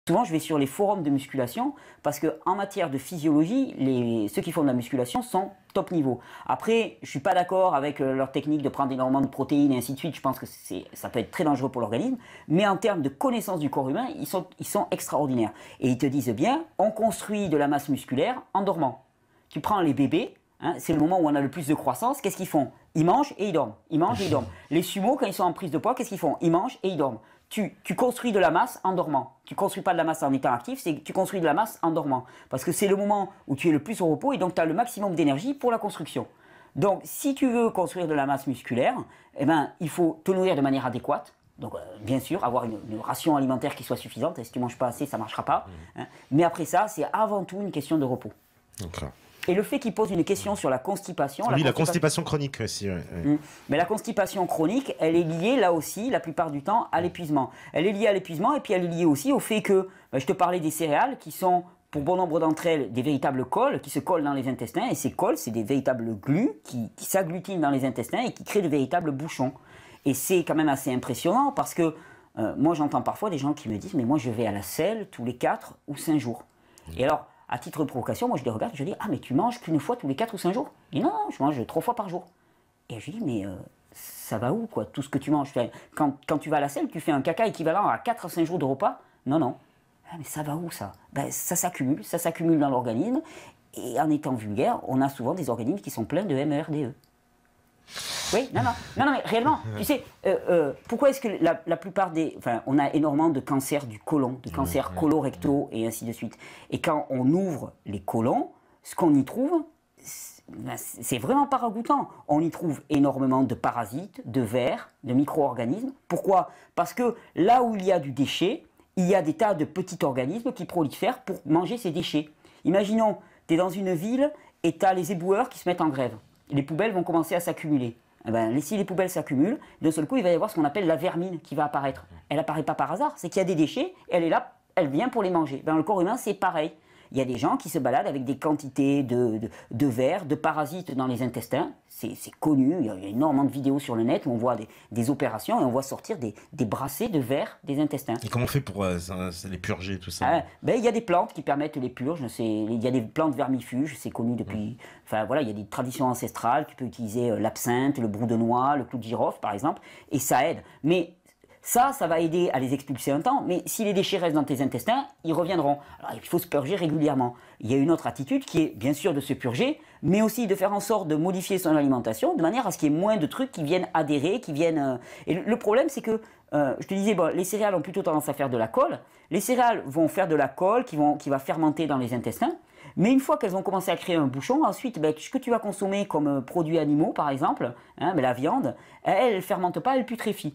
Souvent, je vais sur les forums de musculation parce qu'en matière de physiologie, ceux qui font de la musculation sont top niveau. Après, je ne suis pas d'accord avec leur technique de prendre énormément de protéines et ainsi de suite. Je pense que ça peut être très dangereux pour l'organisme. Mais en termes de connaissance du corps humain, ils sont extraordinaires. Et ils te disent bien, on construit de la masse musculaire en dormant. Tu prends les bébés, hein, c'est le moment où on a le plus de croissance. Qu'est-ce qu'ils font? Ils mangent et ils dorment. Ils mangent et ils dorment. Les sumos, quand ils sont en prise de poids, qu'est-ce qu'ils font? Ils mangent et ils dorment. Tu construis de la masse en dormant. Tu ne construis pas de la masse en étant actif, tu construis de la masse en dormant. Parce que c'est le moment où tu es le plus au repos et donc tu as le maximum d'énergie pour la construction. Donc si tu veux construire de la masse musculaire, eh ben, il faut te nourrir de manière adéquate. Donc bien sûr, avoir une ration alimentaire qui soit suffisante. Et si tu ne manges pas assez, ça ne marchera pas. Hein. Mais après ça, c'est avant tout une question de repos. Okay. Et le fait qu'il pose une question sur la constipation... Oui, la constipation chronique aussi. Ouais. Mais la constipation chronique, elle est liée là aussi, la plupart du temps, à l'épuisement. Elle est liée à l'épuisement et puis elle est liée aussi au fait que, je te parlais des céréales qui sont, pour bon nombre d'entre elles, des véritables cols qui se collent dans les intestins. Et ces cols, c'est des véritables glues qui s'agglutinent dans les intestins et qui créent de véritables bouchons. Et c'est quand même assez impressionnant parce que moi, j'entends parfois des gens qui me disent « Mais moi, je vais à la selle tous les 4 ou 5 jours. » Et alors, à titre de provocation, moi je les regarde et je dis « Ah, mais tu manges qu'une fois tous les 4 ou 5 jours ?» Il dit « Non, je mange 3 fois par jour. » Et je dis « Mais ça va où, quoi, tout ce que tu manges? Quand tu vas à la selle, tu fais un caca équivalent à 4 à 5 jours de repas? Non, non. Ah, mais ça va où, ça? Ça s'accumule dans l'organisme. Et en étant vulgaire, on a souvent des organismes qui sont pleins de MERDE. Oui, non, mais réellement, tu sais, pourquoi est-ce que la plupart des... Enfin, on a énormément de cancers du côlon, de cancers colorectaux et ainsi de suite. Et quand on ouvre les côlons, ce qu'on y trouve, c'est vraiment pas ragoûtant. On y trouve énormément de parasites, de vers, de micro-organismes. Pourquoi? Parce que là où il y a du déchet, il y a des tas de petits organismes qui prolifèrent pour manger ces déchets. Imaginons, tu es dans une ville et tu as les éboueurs qui se mettent en grève. Les poubelles vont commencer à s'accumuler. Eh ben, si les poubelles s'accumulent, d'un seul coup, il va y avoir ce qu'on appelle la vermine qui va apparaître. Elle n'apparaît pas par hasard, c'est qu'il y a des déchets, elle est là, elle vient pour les manger. Dans le corps humain, c'est pareil. Il y a des gens qui se baladent avec des quantités de vers, de parasites dans les intestins. C'est connu, il y a énormément de vidéos sur le net où on voit des opérations et on voit sortir des brassées de vers des intestins. Et comment on fait pour les purger, tout ça? Il y a des plantes qui permettent les purges. Il y a des plantes vermifuges, c'est connu depuis... Enfin voilà, il y a des traditions ancestrales. Tu peux utiliser l'absinthe, le brou de noix, le clou de girofle par exemple, et ça aide. Mais... Ça va aider à les expulser un temps, mais si les déchets restent dans tes intestins, ils reviendront. Alors il faut se purger régulièrement. Il y a une autre attitude qui est bien sûr de se purger, mais aussi de faire en sorte de modifier son alimentation de manière à ce qu'il y ait moins de trucs qui viennent adhérer, qui viennent... Et le problème c'est que, je te disais, les céréales ont plutôt tendance à faire de la colle. Les céréales vont faire de la colle qui va fermenter dans les intestins. Mais une fois qu'elles vont commencer à créer un bouchon, ensuite, ce que tu vas consommer comme produits animaux par exemple, la viande, elle ne fermente pas, elle putréfie.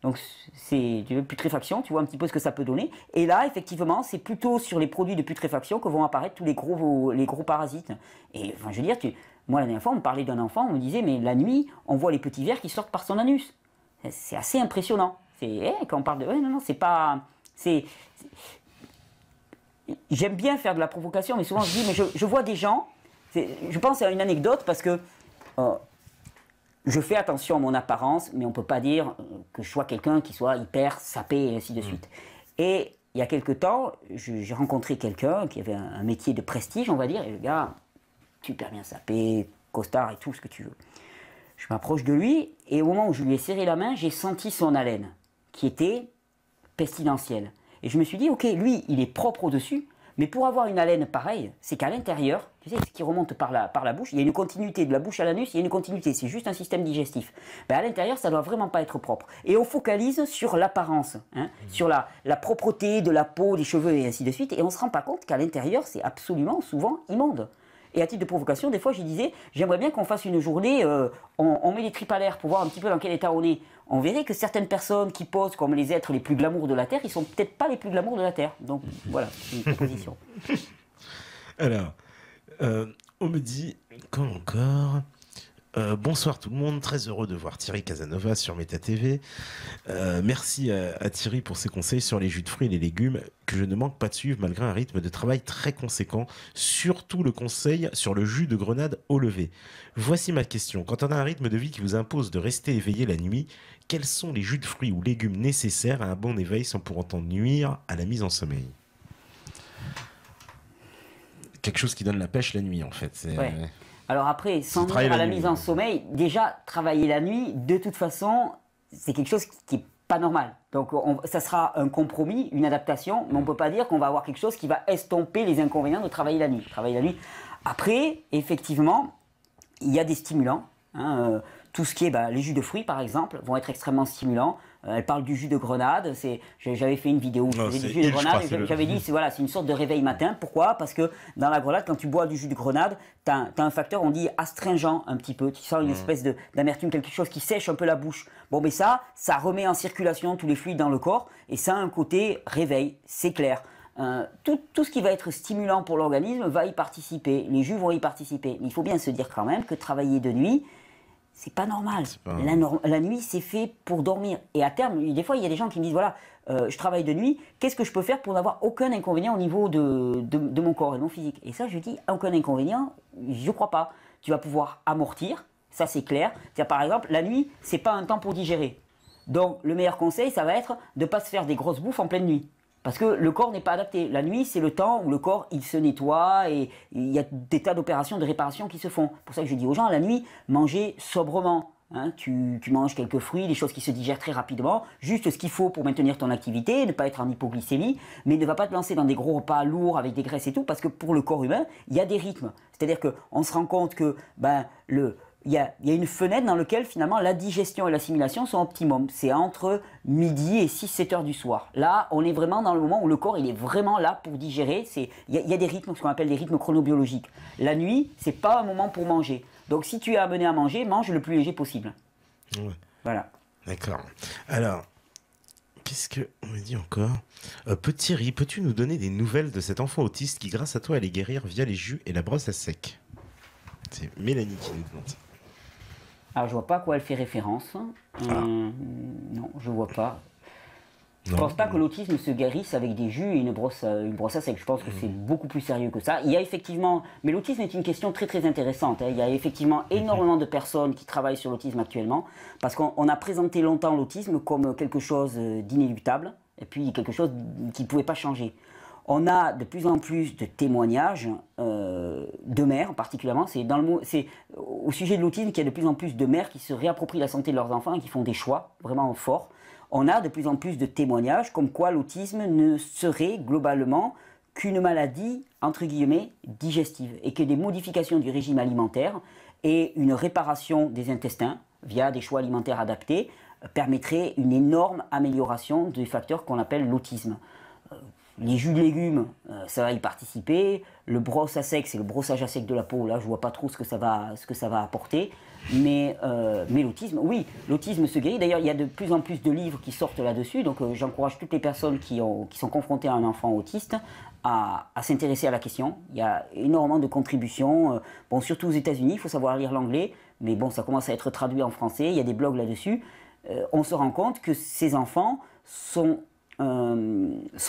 Donc, c'est putréfaction, tu vois un petit peu ce que ça peut donner. Et là, effectivement, c'est plutôt sur les produits de putréfaction que vont apparaître tous les gros parasites. Et enfin, je veux dire, moi, la dernière fois, on me parlait d'un enfant, on me disait, mais la nuit, on voit les petits vers qui sortent par son anus. C'est assez impressionnant. Quand on parle de... non, c'est pas... J'aime bien faire de la provocation, mais souvent, je dis, mais je vois des gens... Je pense à une anecdote parce que... je fais attention à mon apparence, mais on ne peut pas dire que je sois quelqu'un qui soit hyper sapé et ainsi de suite. Et il y a quelque temps, j'ai rencontré quelqu'un qui avait un métier de prestige, on va dire, et le gars, super bien sapé, costard et tout ce que tu veux. Je m'approche de lui, et au moment où je lui ai serré la main, j'ai senti son haleine, qui était pestilentielle. Et je me suis dit, ok, lui, il est propre au-dessus, mais pour avoir une haleine pareille, c'est qu'à l'intérieur, tu sais, ce qui remonte par la bouche, il y a une continuité de la bouche à l'anus, il y a une continuité, c'est juste un système digestif. À l'intérieur, ça ne doit vraiment pas être propre. Et on focalise sur l'apparence, sur la propreté de la peau, des cheveux et ainsi de suite, et on ne se rend pas compte qu'à l'intérieur, c'est absolument souvent immonde. Et à titre de provocation, des fois, je disais, j'aimerais bien qu'on fasse une journée, on met les tripes à l'air pour voir un petit peu dans quel état on est. On verrait que certaines personnes qui posent comme les êtres les plus glamour de la Terre, ils sont peut-être pas les plus glamour de la Terre. Donc voilà, c'est une proposition. Alors, on me dit, quand encore bonsoir tout le monde, très heureux de voir Thierry Casanova sur Meta TV. Merci à Thierry pour ses conseils sur les jus de fruits et les légumes que je ne manque pas de suivre malgré un rythme de travail très conséquent, surtout le conseil sur le jus de grenade au lever. Voici ma question, quand on a un rythme de vie qui vous impose de rester éveillé la nuit, quels sont les jus de fruits ou légumes nécessaires à un bon éveil sans pour autant nuire à la mise en sommeil? quelque chose qui donne la pêche la nuit, en fait. Ouais. Alors après, sans travailler nuire à la la nuit, mise en sommeil, déjà, travailler la nuit, de toute façon, c'est quelque chose qui n'est pas normal. Donc ça sera un compromis, une adaptation, mais on ne peut pas dire qu'on va avoir quelque chose qui va estomper les inconvénients de travailler la nuit. Travailler la nuit. Après, effectivement, il y a des stimulants. Hein, tout ce qui est les jus de fruits, par exemple, vont être extrêmement stimulants. Elle parle du jus de grenade. J'avais fait une vidéo où je faisais du jus de grenade et j'avais dit c'est une sorte de réveil matin. Pourquoi? Parce que dans la grenade, quand tu bois du jus de grenade, tu as un facteur, on dit astringent un petit peu. Tu sens une espèce d'amertume, quelque chose qui sèche un peu la bouche. Bon, mais ça remet en circulation tous les fluides dans le corps et ça a un côté réveil, c'est clair. Tout ce qui va être stimulant pour l'organisme va y participer. Les jus vont y participer. Mais il faut bien se dire quand même que travailler de nuit, c'est pas normal. La nuit, c'est fait pour dormir. Et à terme, des fois, il y a des gens qui me disent voilà, je travaille de nuit, qu'est-ce que je peux faire pour n'avoir aucun inconvénient au niveau de mon corps et de mon physique? Et ça, je dis aucun inconvénient, je crois pas. Tu vas pouvoir amortir, ça c'est clair. Par exemple, la nuit, c'est pas un temps pour digérer. Donc, le meilleur conseil, ça va être de ne pas se faire des grosses bouffes en pleine nuit. Parce que le corps n'est pas adapté. La nuit, c'est le temps où le corps, il se nettoie et il y a des tas d'opérations de réparation qui se font. C'est pour ça que je dis aux gens, la nuit, mangez sobrement. Hein, tu manges quelques fruits, des choses qui se digèrent très rapidement, juste ce qu'il faut pour maintenir ton activité, ne pas être en hypoglycémie, mais ne va pas te lancer dans des gros repas lourds avec des graisses et tout, parce que pour le corps humain, il y a des rythmes. C'est-à-dire qu'on se rend compte que il y a une fenêtre dans laquelle finalement la digestion et l'assimilation sont optimum. C'est entre midi et 6-7 heures du soir. Là, on est vraiment dans le moment où le corps il est vraiment là pour digérer. Il y a des rythmes, ce qu'on appelle des rythmes chronobiologiques. La nuit, c'est pas un moment pour manger. Donc si tu es amené à manger, mange le plus léger possible. Ouais. Voilà. D'accord. Alors, qu'est-ce qu'on me dit encore? Thierry, peux-tu nous donner des nouvelles de cet enfant autiste qui, grâce à toi, allait guérir via les jus et la brosse à sec? C'est Mélanie qui nous demande ça. Alors, je vois pas à quoi elle fait référence. Non, je vois pas. Je pense pas que l'autisme se guérisse avec des jus et une brosse à sec. Je pense que c'est beaucoup plus sérieux que ça. Il y a effectivement, mais l'autisme est une question très très intéressante. Hein. Il y a effectivement énormément de personnes qui travaillent sur l'autisme actuellement, parce qu'on a présenté longtemps l'autisme comme quelque chose d'inéluctable, et puis quelque chose qui ne pouvait pas changer. On a de plus en plus de témoignages de mères, particulièrement. C'est au sujet de l'autisme qu'il y a de plus en plus de mères qui se réapproprient la santé de leurs enfants et qui font des choix vraiment forts. On a de plus en plus de témoignages comme quoi l'autisme ne serait globalement qu'une maladie, entre guillemets, digestive. Et que des modifications du régime alimentaire et une réparation des intestins via des choix alimentaires adaptés permettraient une énorme amélioration des facteurs qu'on appelle l'autisme. Les jus de légumes, ça va y participer. Le brosse à sec, c'est le brossage à sec de la peau. Là, je vois pas trop ce que ça va apporter. Mais l'autisme, oui, l'autisme se guérit. D'ailleurs, il y a de plus en plus de livres qui sortent là-dessus. Donc, j'encourage toutes les personnes qui sont confrontées à un enfant autiste à s'intéresser à la question. Il y a énormément de contributions. Bon, surtout aux États-Unis, il faut savoir lire l'anglais. Mais bon, ça commence à être traduit en français. Il y a des blogs là-dessus. On se rend compte que ces enfants sont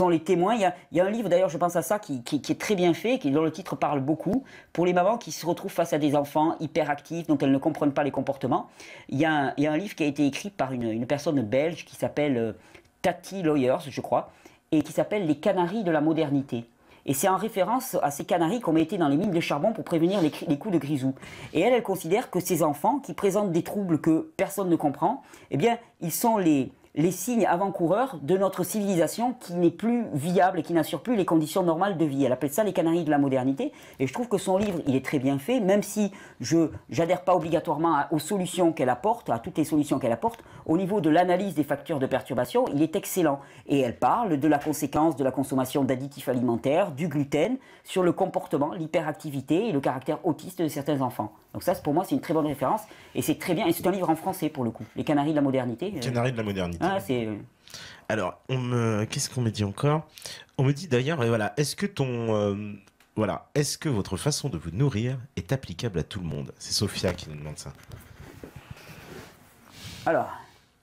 les témoins. Il y a un livre, d'ailleurs, je pense à ça, qui est très bien fait, dont le titre parle beaucoup, pour les mamans qui se retrouvent face à des enfants hyperactifs, dont elles ne comprennent pas les comportements. Il y a un livre qui a été écrit par une personne belge qui s'appelle Tati Lawyers, je crois, et qui s'appelle Les Canaries de la modernité. Et c'est en référence à ces canaris qu'on mettait dans les mines de charbon pour prévenir les coups de grisou. Et elle considère que ces enfants qui présentent des troubles que personne ne comprend, eh bien, ils sont les signes avant-coureurs de notre civilisation qui n'est plus viable et qui n'assure plus les conditions normales de vie. Elle appelle ça les canaries de la modernité. Et je trouve que son livre, il est très bien fait, même si je n'adhère pas obligatoirement aux solutions qu'elle apporte, à toutes les solutions qu'elle apporte. Au niveau de l'analyse des facteurs de perturbation, il est excellent. Et elle parle de la conséquence de la consommation d'additifs alimentaires, du gluten, sur le comportement, l'hyperactivité et le caractère autiste de certains enfants. Donc ça, pour moi, c'est une très bonne référence. Et c'est très bien. Et c'est un livre en français, pour le coup. Les canaries de la modernité. Canaries de la modernité. Ah, alors, qu'est-ce qu'on me dit encore? On me dit d'ailleurs, voilà, est-ce que votre façon de vous nourrir est applicable à tout le monde? C'est Sophia qui nous demande ça. Alors,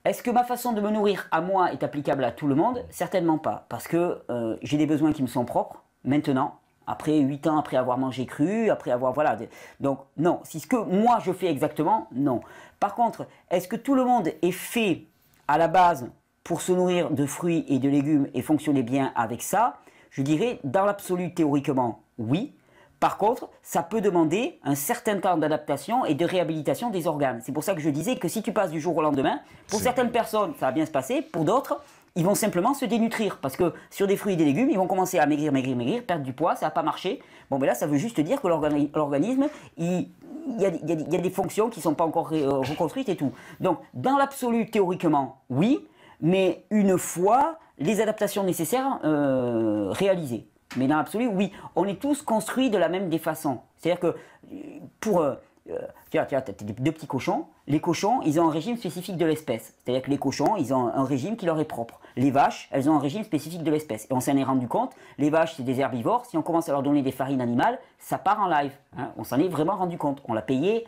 est-ce que ma façon de me nourrir à moi est applicable à tout le monde? Certainement pas, parce que j'ai des besoins qui me sont propres, maintenant, après 8 ans, après avoir mangé cru, après avoir... Voilà. Donc, non. Si ce que moi je fais exactement, non. Par contre, est-ce que tout le monde est fait à la base pour se nourrir de fruits et de légumes et fonctionner bien avec ça? Je dirais, dans l'absolu, théoriquement, oui. Par contre, ça peut demander un certain temps d'adaptation et de réhabilitation des organes. C'est pour ça que je disais que si tu passes du jour au lendemain, pour certaines personnes, ça va bien se passer, pour d'autres, ils vont simplement se dénutrir. Parce que sur des fruits et des légumes, ils vont commencer à maigrir, perdre du poids, ça va pas marcher. Bon, mais là, ça veut juste dire que l'organisme, il y a des fonctions qui ne sont pas encore reconstruites et tout. Donc, dans l'absolu, théoriquement, oui, mais une fois les adaptations nécessaires réalisées. Mais dans l'absolu, oui, on est tous construits de la même des façons. C'est-à-dire que pour... tu as deux petits cochons. Les cochons, ils ont un régime spécifique de l'espèce. C'est-à-dire que les cochons, ils ont un régime qui leur est propre. Les vaches, elles ont un régime spécifique de l'espèce. Et on s'en est rendu compte, les vaches, c'est des herbivores. Si on commence à leur donner des farines animales, ça part en live. Hein. On s'en est vraiment rendu compte. On l'a payé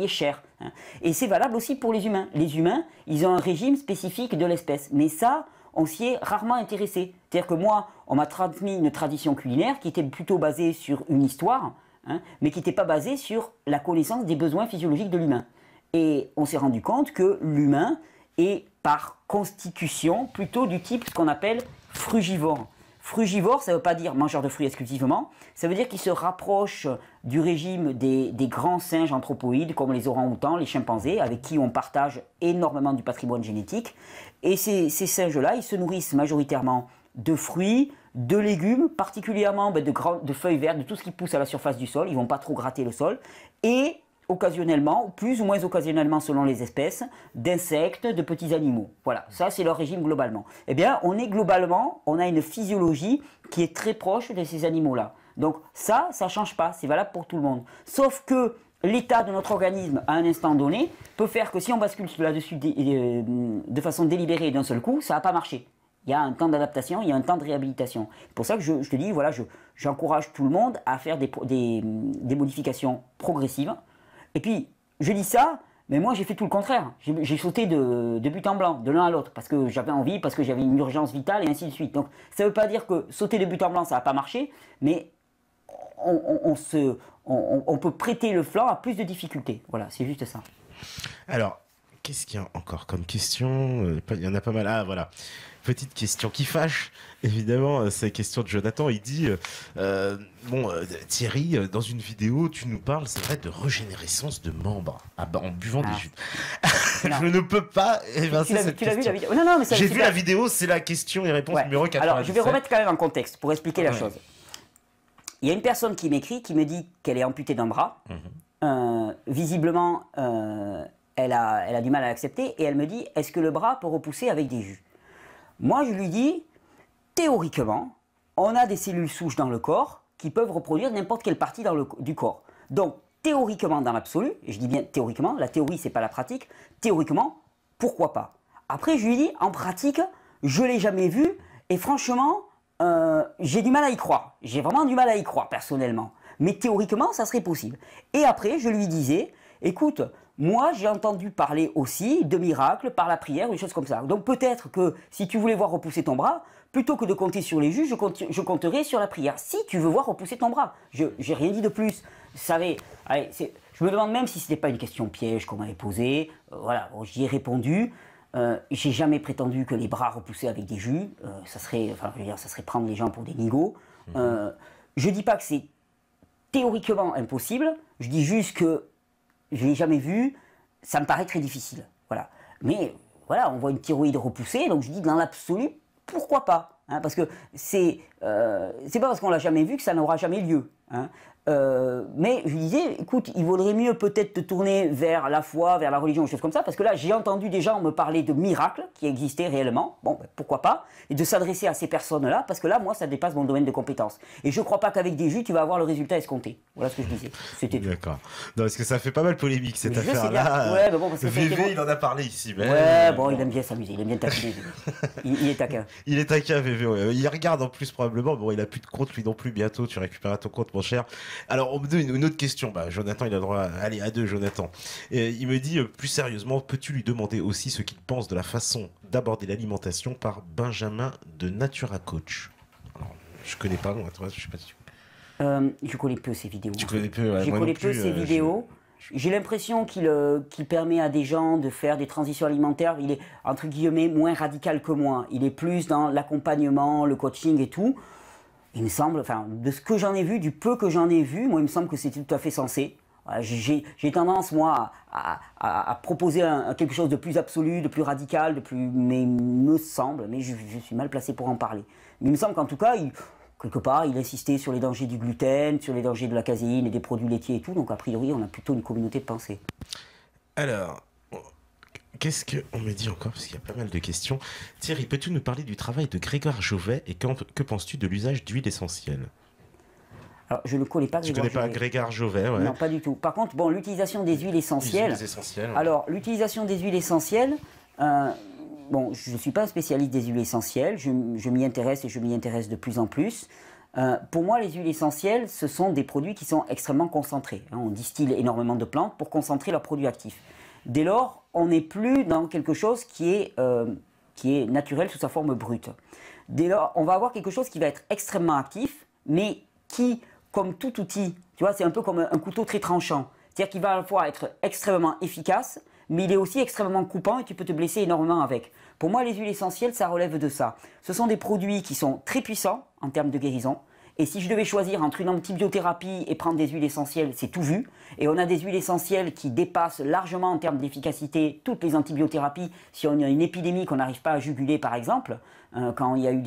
cher. Hein. Et c'est valable aussi pour les humains. Les humains, ils ont un régime spécifique de l'espèce. Mais ça, on s'y est rarement intéressé. C'est-à-dire que moi, on m'a transmis une tradition culinaire qui était plutôt basée sur une histoire, hein, mais qui n'était pas basée sur la connaissance des besoins physiologiques de l'humain. Et on s'est rendu compte que l'humain est par constitution plutôt du type ce qu'on appelle frugivore. Frugivore, ça ne veut pas dire mangeur de fruits exclusivement, ça veut dire qu'il se rapproche du régime des grands singes anthropoïdes comme les orang-outans, les chimpanzés, avec qui on partage énormément du patrimoine génétique. Et ces singes-là, ils se nourrissent majoritairement de fruits, de légumes, particulièrement de feuilles vertes, de tout ce qui pousse à la surface du sol, ils ne vont pas trop gratter le sol, et occasionnellement, plus ou moins occasionnellement selon les espèces, d'insectes, de petits animaux. Voilà, ça c'est leur régime globalement. Eh bien, on a une physiologie qui est très proche de ces animaux-là. Donc ça ne change pas, c'est valable pour tout le monde. Sauf que l'état de notre organisme à un instant donné peut faire que si on bascule là-dessus de façon délibérée d'un seul coup, ça ne va pas marcher. Il y a un temps d'adaptation, il y a un temps de réhabilitation. C'est pour ça que je te dis, voilà, j'encourage tout le monde à faire des modifications progressives. Et puis, je dis ça, mais moi j'ai fait tout le contraire. J'ai sauté de but en blanc, de l'un à l'autre, parce que j'avais envie, parce que j'avais une urgence vitale, et ainsi de suite. Donc, ça ne veut pas dire que sauter de but en blanc, ça ne va pas marcher, mais on peut prêter le flanc à plus de difficultés. Voilà, c'est juste ça. Alors, qu'est-ce qu'il y a encore comme question? Il y en a pas mal. Ah, voilà. Petite question qui fâche, évidemment, c'est la question de Jonathan. Il dit, Thierry, dans une vidéo, tu nous parles, c'est vrai, de régénérescence de membres en buvant des jus. Je ne peux pas évincer cette question. Tu l'as vu la vidéo? Non, mais j'ai vu la vidéo, c'est la question et réponse numéro 97. Alors, je vais remettre quand même en contexte pour expliquer la chose. Il y a une personne qui m'écrit, qui me dit qu'elle est amputée d'un bras. Visiblement, elle a du mal à l'accepter et elle me dit, est-ce que le bras peut repousser avec des jus? Moi, je lui dis, théoriquement, on a des cellules souches dans le corps qui peuvent reproduire n'importe quelle partie du corps. Donc, théoriquement, dans l'absolu, et je dis bien théoriquement, la théorie, c'est pas la pratique, théoriquement, pourquoi pas? Après, je lui dis, en pratique, je ne l'ai jamais vu, et franchement, j'ai du mal à y croire. J'ai vraiment du mal à y croire, personnellement. Mais théoriquement, ça serait possible. Et après, je lui disais, écoute, moi, j'ai entendu parler aussi de miracles par la prière ou des choses comme ça. Donc peut-être que si tu voulais voir repousser ton bras, plutôt que de compter sur les jus, je compterais sur la prière. Si tu veux voir repousser ton bras. Je n'ai rien dit de plus. Vous savez, allez, je me demande même si ce n'était pas une question piège qu'on m'avait posée. Voilà, bon, j'y ai répondu. J'ai jamais prétendu que les bras repoussaient avec des jus. Ça serait prendre les gens pour des nigauds. Je dis pas que c'est théoriquement impossible. Je dis juste que je ne l'ai jamais vu, ça me paraît très difficile. Voilà. Mais voilà, on voit une thyroïde repoussée, donc je dis dans l'absolu, pourquoi pas, hein, parce que c'est pas parce qu'on l'a jamais vu que ça n'aura jamais lieu. Hein. Mais je lui disais, écoute, il vaudrait mieux peut-être te tourner vers la foi, vers la religion, des choses comme ça, parce que là, j'ai entendu des gens me parler de miracles qui existaient réellement, bon, ben, pourquoi pas, et de s'adresser à ces personnes-là, parce que là, moi, ça dépasse mon domaine de compétence. Et je ne crois pas qu'avec des jus, tu vas avoir le résultat escompté. Voilà ce que je disais. C'était tout. D'accord. Non, parce que ça fait pas mal polémique, cette affaire-là. Ouais, mais bon, parce que VV, il en a parlé ici. Mais... Ouais, bon, il aime bien s'amuser, il aime bien taquiner. il est taquin. Il est taquin, VV, ouais. Il regarde en plus, probablement. Bon, il a plus de compte, lui non plus, bientôt. Tu récupéreras ton compte, mon cher. Alors, on me donne une autre question. Bah, Jonathan, il a le droit. Allez, à deux, Jonathan. Et il me dit, plus sérieusement, peux-tu lui demander aussi ce qu'il pense de la façon d'aborder l'alimentation par Benjamin de Natura Coach? Alors, je connais pas, moi, toi, je sais pas si tu... Je connais peu ces vidéos. Tu connais peu, ouais, je connais peu ces vidéos. J'ai l'impression qu'il permet à des gens de faire des transitions alimentaires. Il est, entre guillemets, moins radical que moi. Il est plus dans l'accompagnement, le coaching et tout. il me semble, enfin, de ce que j'en ai vu, du peu que j'en ai vu, moi, il me semble que c'était tout à fait sensé. Voilà, j'ai tendance, moi, à proposer quelque chose de plus absolu, de plus radical, mais il me semble, mais je suis mal placé pour en parler. Mais il me semble qu'en tout cas, quelque part, il insistait sur les dangers du gluten, sur les dangers de la caséine et des produits laitiers et tout, donc a priori, on a plutôt une communauté de pensée. Alors, qu'est-ce qu'on me dit encore? Parce qu'il y a pas mal de questions. Thierry, peux-tu nous parler du travail de Grégoire Jovet et que penses-tu de l'usage d'huile essentielle? Alors, je ne connais pas Grégoire Jovet. Tu connais pas Grégoire Jovet, ouais. Non, pas du tout. Par contre, bon, l'utilisation des huiles essentielles. Les huiles essentielles. Ouais. Alors, l'utilisation des huiles essentielles, bon, je ne suis pas un spécialiste des huiles essentielles, je m'y intéresse et je m'y intéresse de plus en plus. Pour moi, les huiles essentielles, ce sont des produits qui sont extrêmement concentrés. On distille énormément de plantes pour concentrer leurs produits actifs. Dès lors, on n'est plus dans quelque chose qui est naturel sous sa forme brute. Dès lors, on va avoir quelque chose qui va être extrêmement actif, mais qui, comme tout outil, tu vois, c'est un peu comme un couteau très tranchant. C'est-à-dire qu'il va à la fois être extrêmement efficace, mais il est aussi extrêmement coupant et tu peux te blesser énormément avec. Pour moi, les huiles essentielles, ça relève de ça. Ce sont des produits qui sont très puissants en termes de guérison. Et si je devais choisir entre une antibiothérapie et prendre des huiles essentielles, c'est tout vu. Et on a des huiles essentielles qui dépassent largement en termes d'efficacité toutes les antibiothérapies. Si on a une épidémie qu'on n'arrive pas à juguler, par exemple, quand il y a eu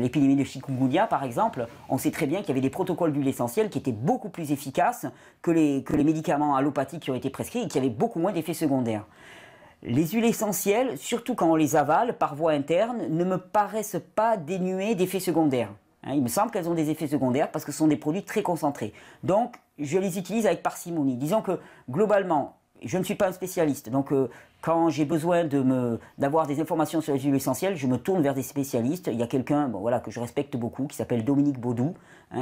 l'épidémie de chikungunya, par exemple, on sait très bien qu'il y avait des protocoles d'huiles essentielles qui étaient beaucoup plus efficaces que les médicaments allopathiques qui ont été prescrits et qui avaient beaucoup moins d'effets secondaires. Les huiles essentielles, surtout quand on les avale par voie interne, ne me paraissent pas dénuées d'effets secondaires. Il me semble qu'elles ont des effets secondaires parce que ce sont des produits très concentrés. Donc, je les utilise avec parcimonie. Disons que, globalement, je ne suis pas un spécialiste. Donc, quand j'ai besoin d'avoir des informations sur les huiles essentielles, je me tourne vers des spécialistes. Il y a quelqu'un que je respecte beaucoup, qui s'appelle Dominique Baudou,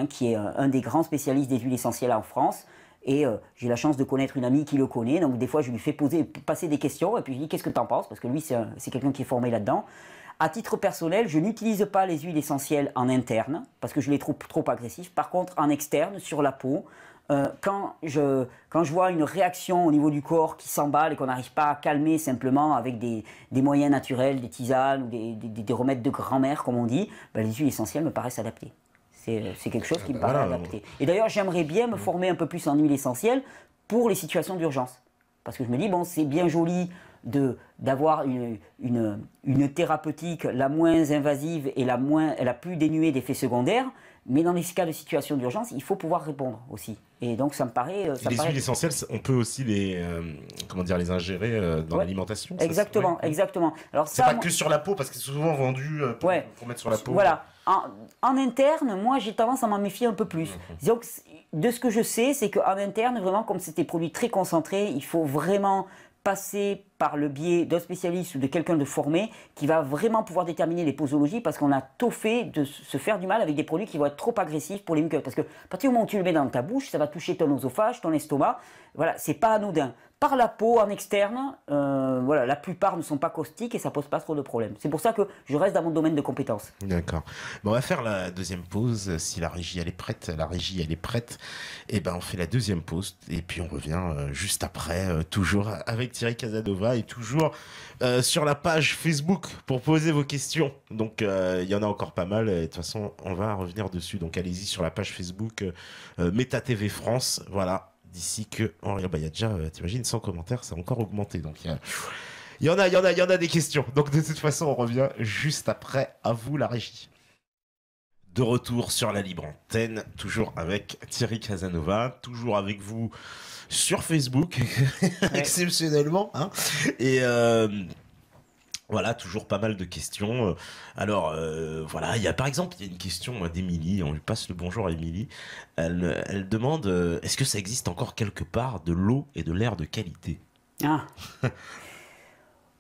qui est un des grands spécialistes des huiles essentielles en France. Et j'ai la chance de connaître une amie qui le connaît. Donc, des fois, je lui fais passer des questions. Et puis, je lui dis, qu'est-ce que tu en penses? Parce que lui, c'est quelqu'un qui est formé là-dedans. À titre personnel, je n'utilise pas les huiles essentielles en interne, parce que je les trouve trop agressifs. Par contre, en externe, sur la peau, quand je vois une réaction au niveau du corps qui s'emballe et qu'on n'arrive pas à calmer simplement avec des moyens naturels, des tisanes ou des remèdes de grand-mère, comme on dit, les huiles essentielles me paraissent adaptées. C'est quelque chose qui me paraît adapté. Et d'ailleurs, j'aimerais bien me former un peu plus en huile essentielle pour les situations d'urgence. Parce que je me dis, bon, c'est bien joli d'avoir une thérapeutique la moins invasive et la plus dénuée d'effets secondaires, mais dans les cas de situation d'urgence, il faut pouvoir répondre aussi. Et donc ça me paraît... les huiles essentielles, on peut aussi les ingérer dans l'alimentation. Exactement, exactement. Alors c'est pas que sur la peau, parce que c'est souvent vendu pour mettre sur la peau. Voilà. En interne, moi j'ai tendance à m'en méfier un peu plus. Disons que, de ce que je sais, c'est qu'en interne, vraiment, comme c'est des produits très concentrés, il faut vraiment passer par le biais d'un spécialiste ou de quelqu'un de formé qui va vraiment pouvoir déterminer les posologies, parce qu'on a tôt fait de se faire du mal avec des produits qui vont être trop agressifs pour les muqueuses. Parce que à partir du moment où tu le mets dans ta bouche, ça va toucher ton oesophage, ton estomac. Voilà, c'est pas anodin. Par la peau, en externe, la plupart ne sont pas caustiques et ça pose pas trop de problèmes. C'est pour ça que je reste dans mon domaine de compétences. D'accord. Bon, on va faire la deuxième pause. Si la régie elle est prête, et ben on fait la deuxième pause et puis on revient juste après, toujours avec Thierry Casanova et toujours sur la page Facebook pour poser vos questions. Donc il y en a encore pas mal et de toute façon on va revenir dessus. Donc allez-y sur la page Facebook Meta TV France. Voilà. D'ici que il y a déjà, t'imagines, 100 commentaires, ça a encore augmenté. Donc il y en a des questions. Donc de toute façon, on revient juste après. À vous la régie. De retour sur la libre antenne, toujours avec Thierry Casanova, toujours avec vous sur Facebook, exceptionnellement. Et voilà, toujours pas mal de questions. Alors, voilà, par exemple, il y a une question d'Émilie. On lui passe le bonjour à Émilie. Elle demande, est-ce que ça existe encore quelque part de l'eau et de l'air de qualité?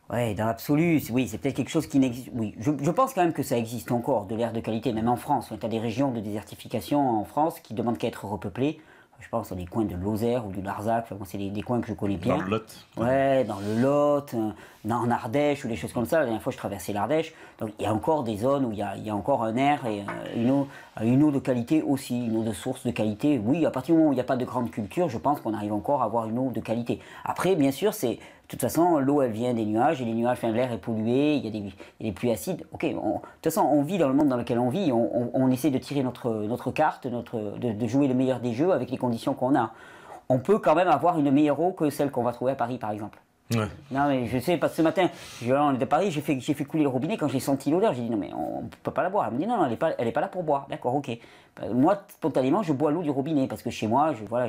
Ouais, dans l'absolu, oui, c'est peut-être quelque chose qui n'existe... Oui, je pense quand même que ça existe encore, de l'air de qualité, même en France. Tu as des régions de désertification en France qui demandent qu'à être repeuplées. Je pense à des coins de Lozère ou du Larzac, c'est des coins que je connais bien. Dans le Lot. Ouais, dans le Lot, en Ardèche ou des choses comme ça. La dernière fois, je traversais l'Ardèche. Donc, il y a encore des zones où il y a encore un air et une eau de qualité aussi, une eau de source de qualité. Oui, à partir du moment où il n'y a pas de grande culture, je pense qu'on arrive encore à avoir une eau de qualité. Après, bien sûr, toute façon, l'eau, elle vient des nuages, et les nuages, enfin, l'air est pollué, il y a des pluies acides. Ok, de toute façon, on vit dans le monde dans lequel on vit, on essaie de tirer notre carte, de jouer le meilleur des jeux avec les conditions qu'on a. On peut quand même avoir une meilleure eau que celle qu'on va trouver à Paris, par exemple. Ouais. Non, mais je sais, parce que ce matin, on est à Paris, j'ai fait couler le robinet. Quand j'ai senti l'odeur, j'ai dit non, mais on ne peut pas la boire. Elle me dit non, elle est pas là pour boire. D'accord, ok. Moi, spontanément, je bois l'eau du robinet parce que chez moi, voilà,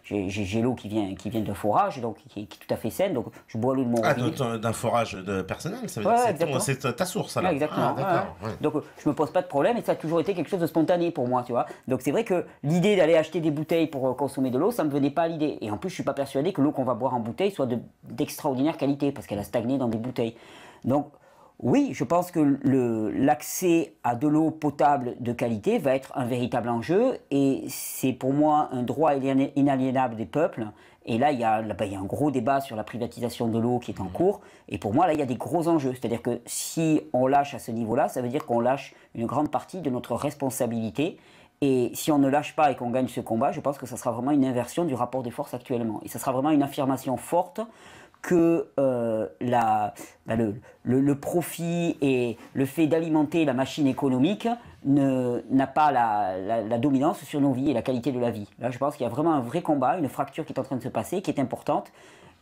j'ai l'eau qui vient de forage, donc qui est tout à fait saine. Donc je bois l'eau de mon robinet. D'un forage de personnel, ça veut Ouais, dire c'est ta source, là. Exactement. D'accord. Ouais. Donc je me pose pas de problème et ça a toujours été quelque chose de spontané pour moi, tu vois. Donc c'est vrai que l'idée d'aller acheter des bouteilles pour consommer de l'eau, ça me venait pas à l'idée. Et en plus, je suis pas persuadé que l'eau qu'on va boire en bouteille soit d'extraordinaire qualité parce qu'elle a stagné dans des bouteilles. Donc oui, je pense que l'accès à de l'eau potable de qualité va être un véritable enjeu et c'est pour moi un droit inaliénable des peuples. Et là, il y a un gros débat sur la privatisation de l'eau qui est en cours. Et pour moi, là, il y a des gros enjeux. C'est-à-dire que si on lâche à ce niveau-là, ça veut dire qu'on lâche une grande partie de notre responsabilité. Et si on ne lâche pas et qu'on gagne ce combat, je pense que ça sera vraiment une inversion du rapport des forces actuellement. Et ça sera vraiment une affirmation forte que le profit et le fait d'alimenter la machine économique n'a pas la dominance sur nos vies et la qualité de la vie. Là, je pense qu'il y a vraiment un vrai combat, une fracture qui est en train de se passer, qui est importante.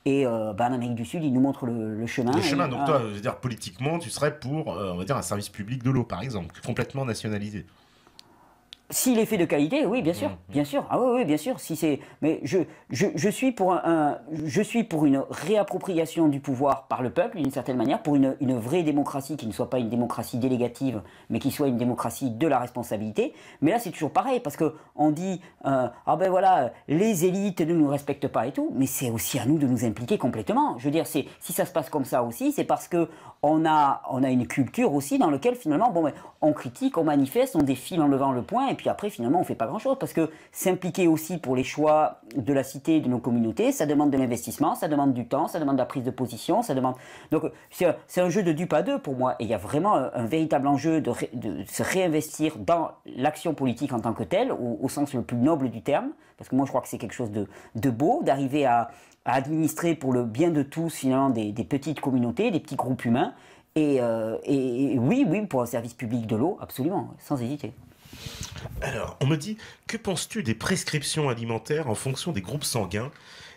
Et en Amérique du Sud, ils nous montrent le chemin. Le chemin, donc toi, je veux dire, politiquement, tu serais pour, on va dire, un service public de l'eau, par exemple, complètement nationalisé. S'il est fait de qualité, oui, bien sûr, bien sûr. Ah oui, bien sûr. Si c'est, mais je suis pour je suis pour une réappropriation du pouvoir par le peuple d'une certaine manière, pour une vraie démocratie qui ne soit pas une démocratie délégative, mais qui soit une démocratie de la responsabilité. Mais là, c'est toujours pareil parce que on dit ah ben voilà, les élites ne nous respectent pas et tout, mais c'est aussi à nous de nous impliquer complètement. Je veux dire, si ça se passe comme ça aussi, c'est parce que on a une culture aussi dans laquelle finalement, bon, on critique, on manifeste, on défile en levant le poing. Et puis après, finalement, on ne fait pas grand-chose. Parce que s'impliquer aussi pour les choix de la cité, de nos communautés, ça demande de l'investissement, ça demande du temps, ça demande de la prise de position, ça demande... Donc, c'est un jeu de dupe à deux pour moi. Et il y a vraiment un véritable enjeu de se réinvestir dans l'action politique en tant que telle, au sens le plus noble du terme. Parce que moi, je crois que c'est quelque chose de beau, d'arriver à administrer pour le bien de tous, finalement, des petites communautés, des petits groupes humains. Et oui, pour un service public de l'eau, absolument, sans hésiter. Alors, on me dit, que penses-tu des prescriptions alimentaires en fonction des groupes sanguins?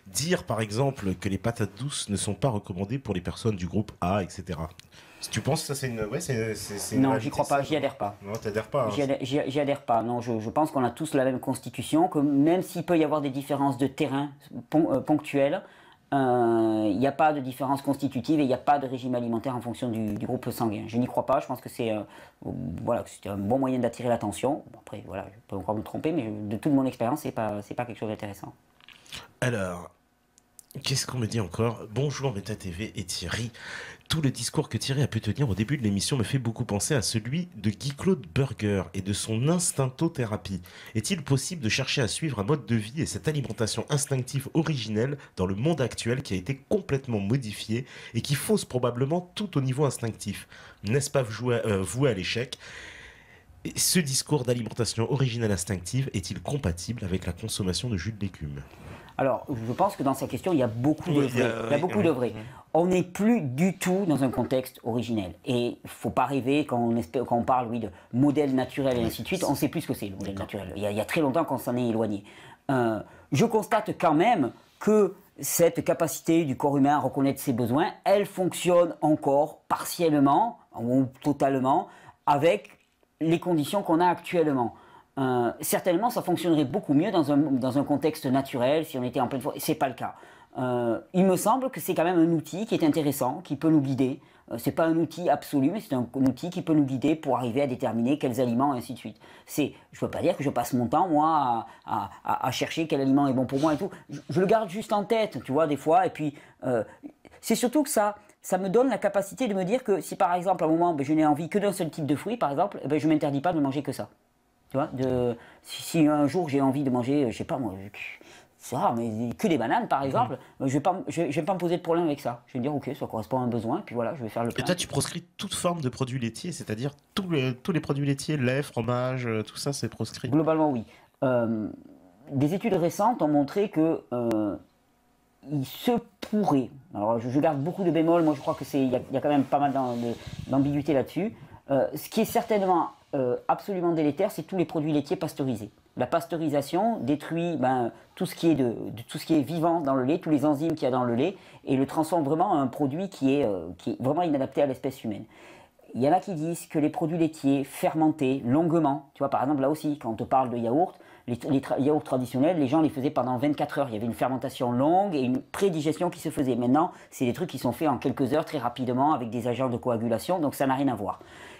Dire, par exemple, que les patates douces ne sont pas recommandées pour les personnes du groupe A, etc. Si tu penses que ça, c'est une... Ouais, non, j'y crois pas, j'y adhère pas. Non, t'adhères pas. Hein, j'y adhère pas. Non, je pense qu'on a tous la même constitution, que même s'il peut y avoir des différences de terrain ponctuelles, il n'y a pas de différence constitutive et il n'y a pas de régime alimentaire en fonction du groupe sanguin. Je n'y crois pas, je pense que c'est un bon moyen d'attirer l'attention. Bon, après, voilà, je peux encore me tromper, mais de toute mon expérience, c'est pas quelque chose d'intéressant. Alors, qu'est-ce qu'on me dit encore? Bonjour Meta TV et Thierry. Tout le discours que Thierry a pu tenir au début de l'émission me fait beaucoup penser à celui de Guy-Claude Burger et de son instinctothérapie. Est-il possible de chercher à suivre un mode de vie et cette alimentation instinctive originelle dans le monde actuel qui a été complètement modifié et qui fausse probablement tout au niveau instinctif? N'est-ce pas voué à l'échec? Et ce discours d'alimentation originelle instinctive est-il compatible avec la consommation de jus de légumes? Alors, je pense que dans sa question, il y a beaucoup de vrai. Il y a beaucoup de vrai. On n'est plus du tout dans un contexte originel. Et il ne faut pas rêver quand on parle de modèle naturel et ainsi de suite. On ne sait plus ce que c'est, le modèle naturel. Il y a très longtemps qu'on s'en est éloigné. Je constate quand même que cette capacité du corps humain à reconnaître ses besoins, elle fonctionne encore partiellement ou totalement avec les conditions qu'on a actuellement. Certainement, ça fonctionnerait beaucoup mieux dans un contexte naturel, si on était en pleine forêt. C'est pas le cas. Il me semble que c'est quand même un outil qui est intéressant, qui peut nous guider. C'est pas un outil absolu, mais c'est un outil qui peut nous guider pour arriver à déterminer quels aliments, et ainsi de suite. Je ne veux pas dire que je passe mon temps, moi, à chercher quel aliment est bon pour moi et tout. Je le garde juste en tête, tu vois, des fois. Et puis, c'est surtout que ça me donne la capacité de me dire que si, par exemple, à un moment, je n'ai envie que d'un seul type de fruit, par exemple, je ne m'interdis pas de manger que ça. Tu vois, si un jour j'ai envie de manger, je sais pas moi, c'est rare, mais que des bananes par exemple, je vais pas me poser de problème avec ça. Je vais me dire ok, ça correspond à un besoin, puis voilà, je vais faire le plein. Et toi, tu proscris toute forme de produits laitiers, c'est-à-dire tous les produits laitiers, lait, fromage, tout ça, c'est proscrit? Globalement, oui. Des études récentes ont montré que il se pourrait, alors je garde beaucoup de bémols, moi je crois qu'il y a quand même pas mal d'ambiguïté là-dessus. Ce qui est certainement absolument délétère, c'est tous les produits laitiers pasteurisés. La pasteurisation détruit tout ce qui est vivant dans le lait, tous les enzymes qu'il y a dans le lait, et le transforme vraiment en un produit qui est vraiment inadapté à l'espèce humaine. Il y en a qui disent que les produits laitiers fermentés longuement, tu vois, par exemple là aussi, quand on te parle de yaourt, les yaourts traditionnels, les gens les faisaient pendant 24 heures. Il y avait une fermentation longue et une prédigestion qui se faisait. Maintenant, c'est des trucs qui sont faits en quelques heures, très rapidement, avec des agents de coagulation, donc ça n'a rien à voir.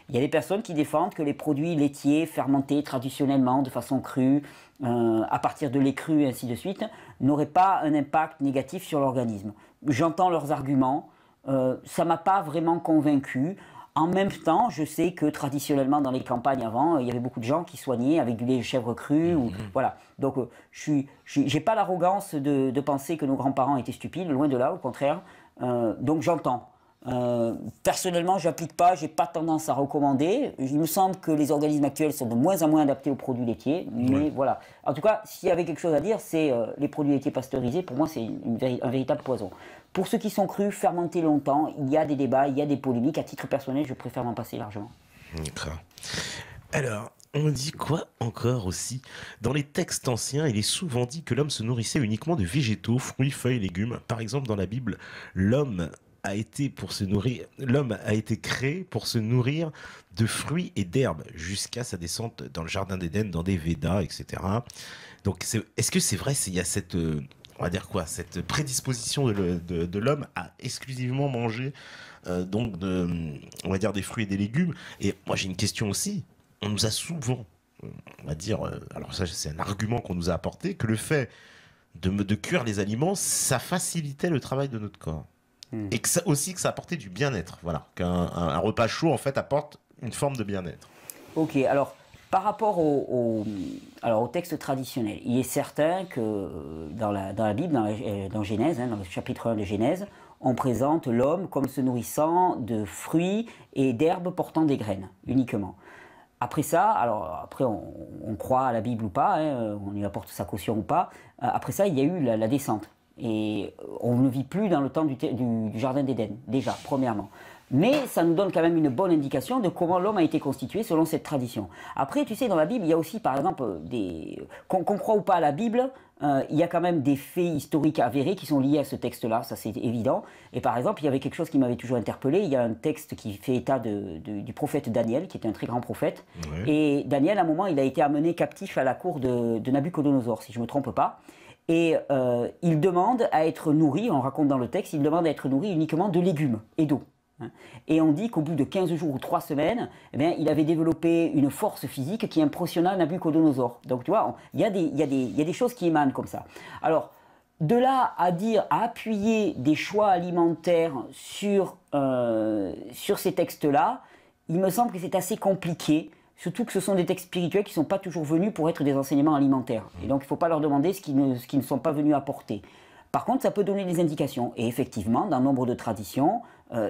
Il y a des personnes qui défendent que les produits laitiers fermentés traditionnellement, de façon crue, à partir de lait cru et ainsi de suite, n'auraient pas un impact négatif sur l'organisme. J'entends leurs arguments, ça ne m'a pas vraiment convaincu. En même temps, je sais que traditionnellement dans les campagnes avant, il y avait beaucoup de gens qui soignaient avec du lait de chèvre cru. Voilà. Donc, je n'ai pas l'arrogance de penser que nos grands-parents étaient stupides, loin de là, au contraire. Donc, j'entends. Personnellement, je n'applique pas, je n'ai pas tendance à recommander. Il me semble que les organismes actuels sont de moins en moins adaptés aux produits laitiers. Mais voilà. En tout cas, s'il y avait quelque chose à dire, c'est les produits laitiers pasteurisés, pour moi, c'est un véritable poison. Pour ceux qui sont crus, fermentés longtemps, il y a des débats, il y a des polémiques. À titre personnel, je préfère m'en passer largement. D'accord. Alors, on dit quoi encore aussi? Dans les textes anciens, il est souvent dit que l'homme se nourrissait uniquement de végétaux, fruits, feuilles, légumes. Par exemple, dans la Bible, l'homme a été créé pour se nourrir de fruits et d'herbes jusqu'à sa descente dans le jardin d'Éden, dans des Védas, etc. Donc, est-ce que c'est vrai, il y a cette, on va dire quoi, cette prédisposition de l'homme à exclusivement manger on va dire des fruits et des légumes? Et moi, j'ai une question aussi. On nous a souvent, on va dire, alors ça, c'est un argument qu'on nous a apporté, que le fait de cuire les aliments, ça facilitait le travail de notre corps. Et que ça apportait du bien-être, voilà, qu'un repas chaud en fait apporte une forme de bien-être. Ok, alors par rapport au texte traditionnel, il est certain que dans la Bible, dans Genèse, dans le chapitre 1 de Genèse, on présente l'homme comme se nourrissant de fruits et d'herbes portant des graines, uniquement. Après ça, après on croit à la Bible ou pas, on y apporte sa caution ou pas, après ça il y a eu la descente. Et on ne vit plus dans le temps du jardin d'Éden, déjà, premièrement. Mais ça nous donne quand même une bonne indication de comment l'homme a été constitué selon cette tradition. Après, tu sais, dans la Bible, il y a aussi, par exemple, qu'on croit ou pas à la Bible, il y a quand même des faits historiques avérés qui sont liés à ce texte-là, ça c'est évident. Et par exemple, il y avait quelque chose qui m'avait toujours interpellé, il y a un texte qui fait état du prophète Daniel, qui était un très grand prophète. Ouais. Et Daniel, à un moment, il a été amené captif à la cour de Nabuchodonosor, si je ne me trompe pas. Et il demande à être nourri, on raconte dans le texte, il demande à être nourri uniquement de légumes et d'eau. Et on dit qu'au bout de 15 jours ou 3 semaines, eh bien, il avait développé une force physique qui impressionna Nabuchodonosor. Donc tu vois, il y a des choses qui émanent comme ça. Alors, de là à appuyer des choix alimentaires sur ces textes-là, il me semble que c'est assez compliqué. Surtout que ce sont des textes spirituels qui ne sont pas toujours venus pour être des enseignements alimentaires. Et donc il ne faut pas leur demander ce qu'ils ne sont pas venus apporter. Par contre, ça peut donner des indications. Et effectivement, dans nombre de traditions,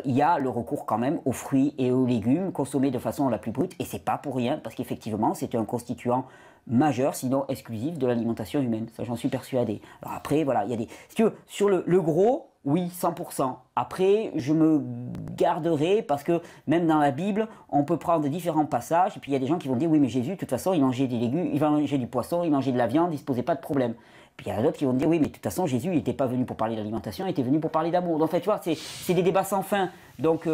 il y a le recours quand même aux fruits et aux légumes consommés de façon la plus brute. Et ce n'est pas pour rien, parce qu'effectivement, c'est un constituant majeur, sinon exclusif, de l'alimentation humaine. Ça, j'en suis persuadé. Alors après, voilà, il y a des... Si tu veux, sur le gros, oui, 100%. Après, je me garderai parce que même dans la Bible, on peut prendre différents passages et puis il y a des gens qui vont dire oui, mais Jésus, de toute façon, il mangeait des légumes, il mangeait du poisson, il mangeait de la viande, il ne se posait pas de problème. Puis il y en a d'autres qui vont dire oui, mais de toute façon, Jésus, il n'était pas venu pour parler d'alimentation, il était venu pour parler d'amour. Donc, en fait, tu vois, c'est des débats sans fin. Donc,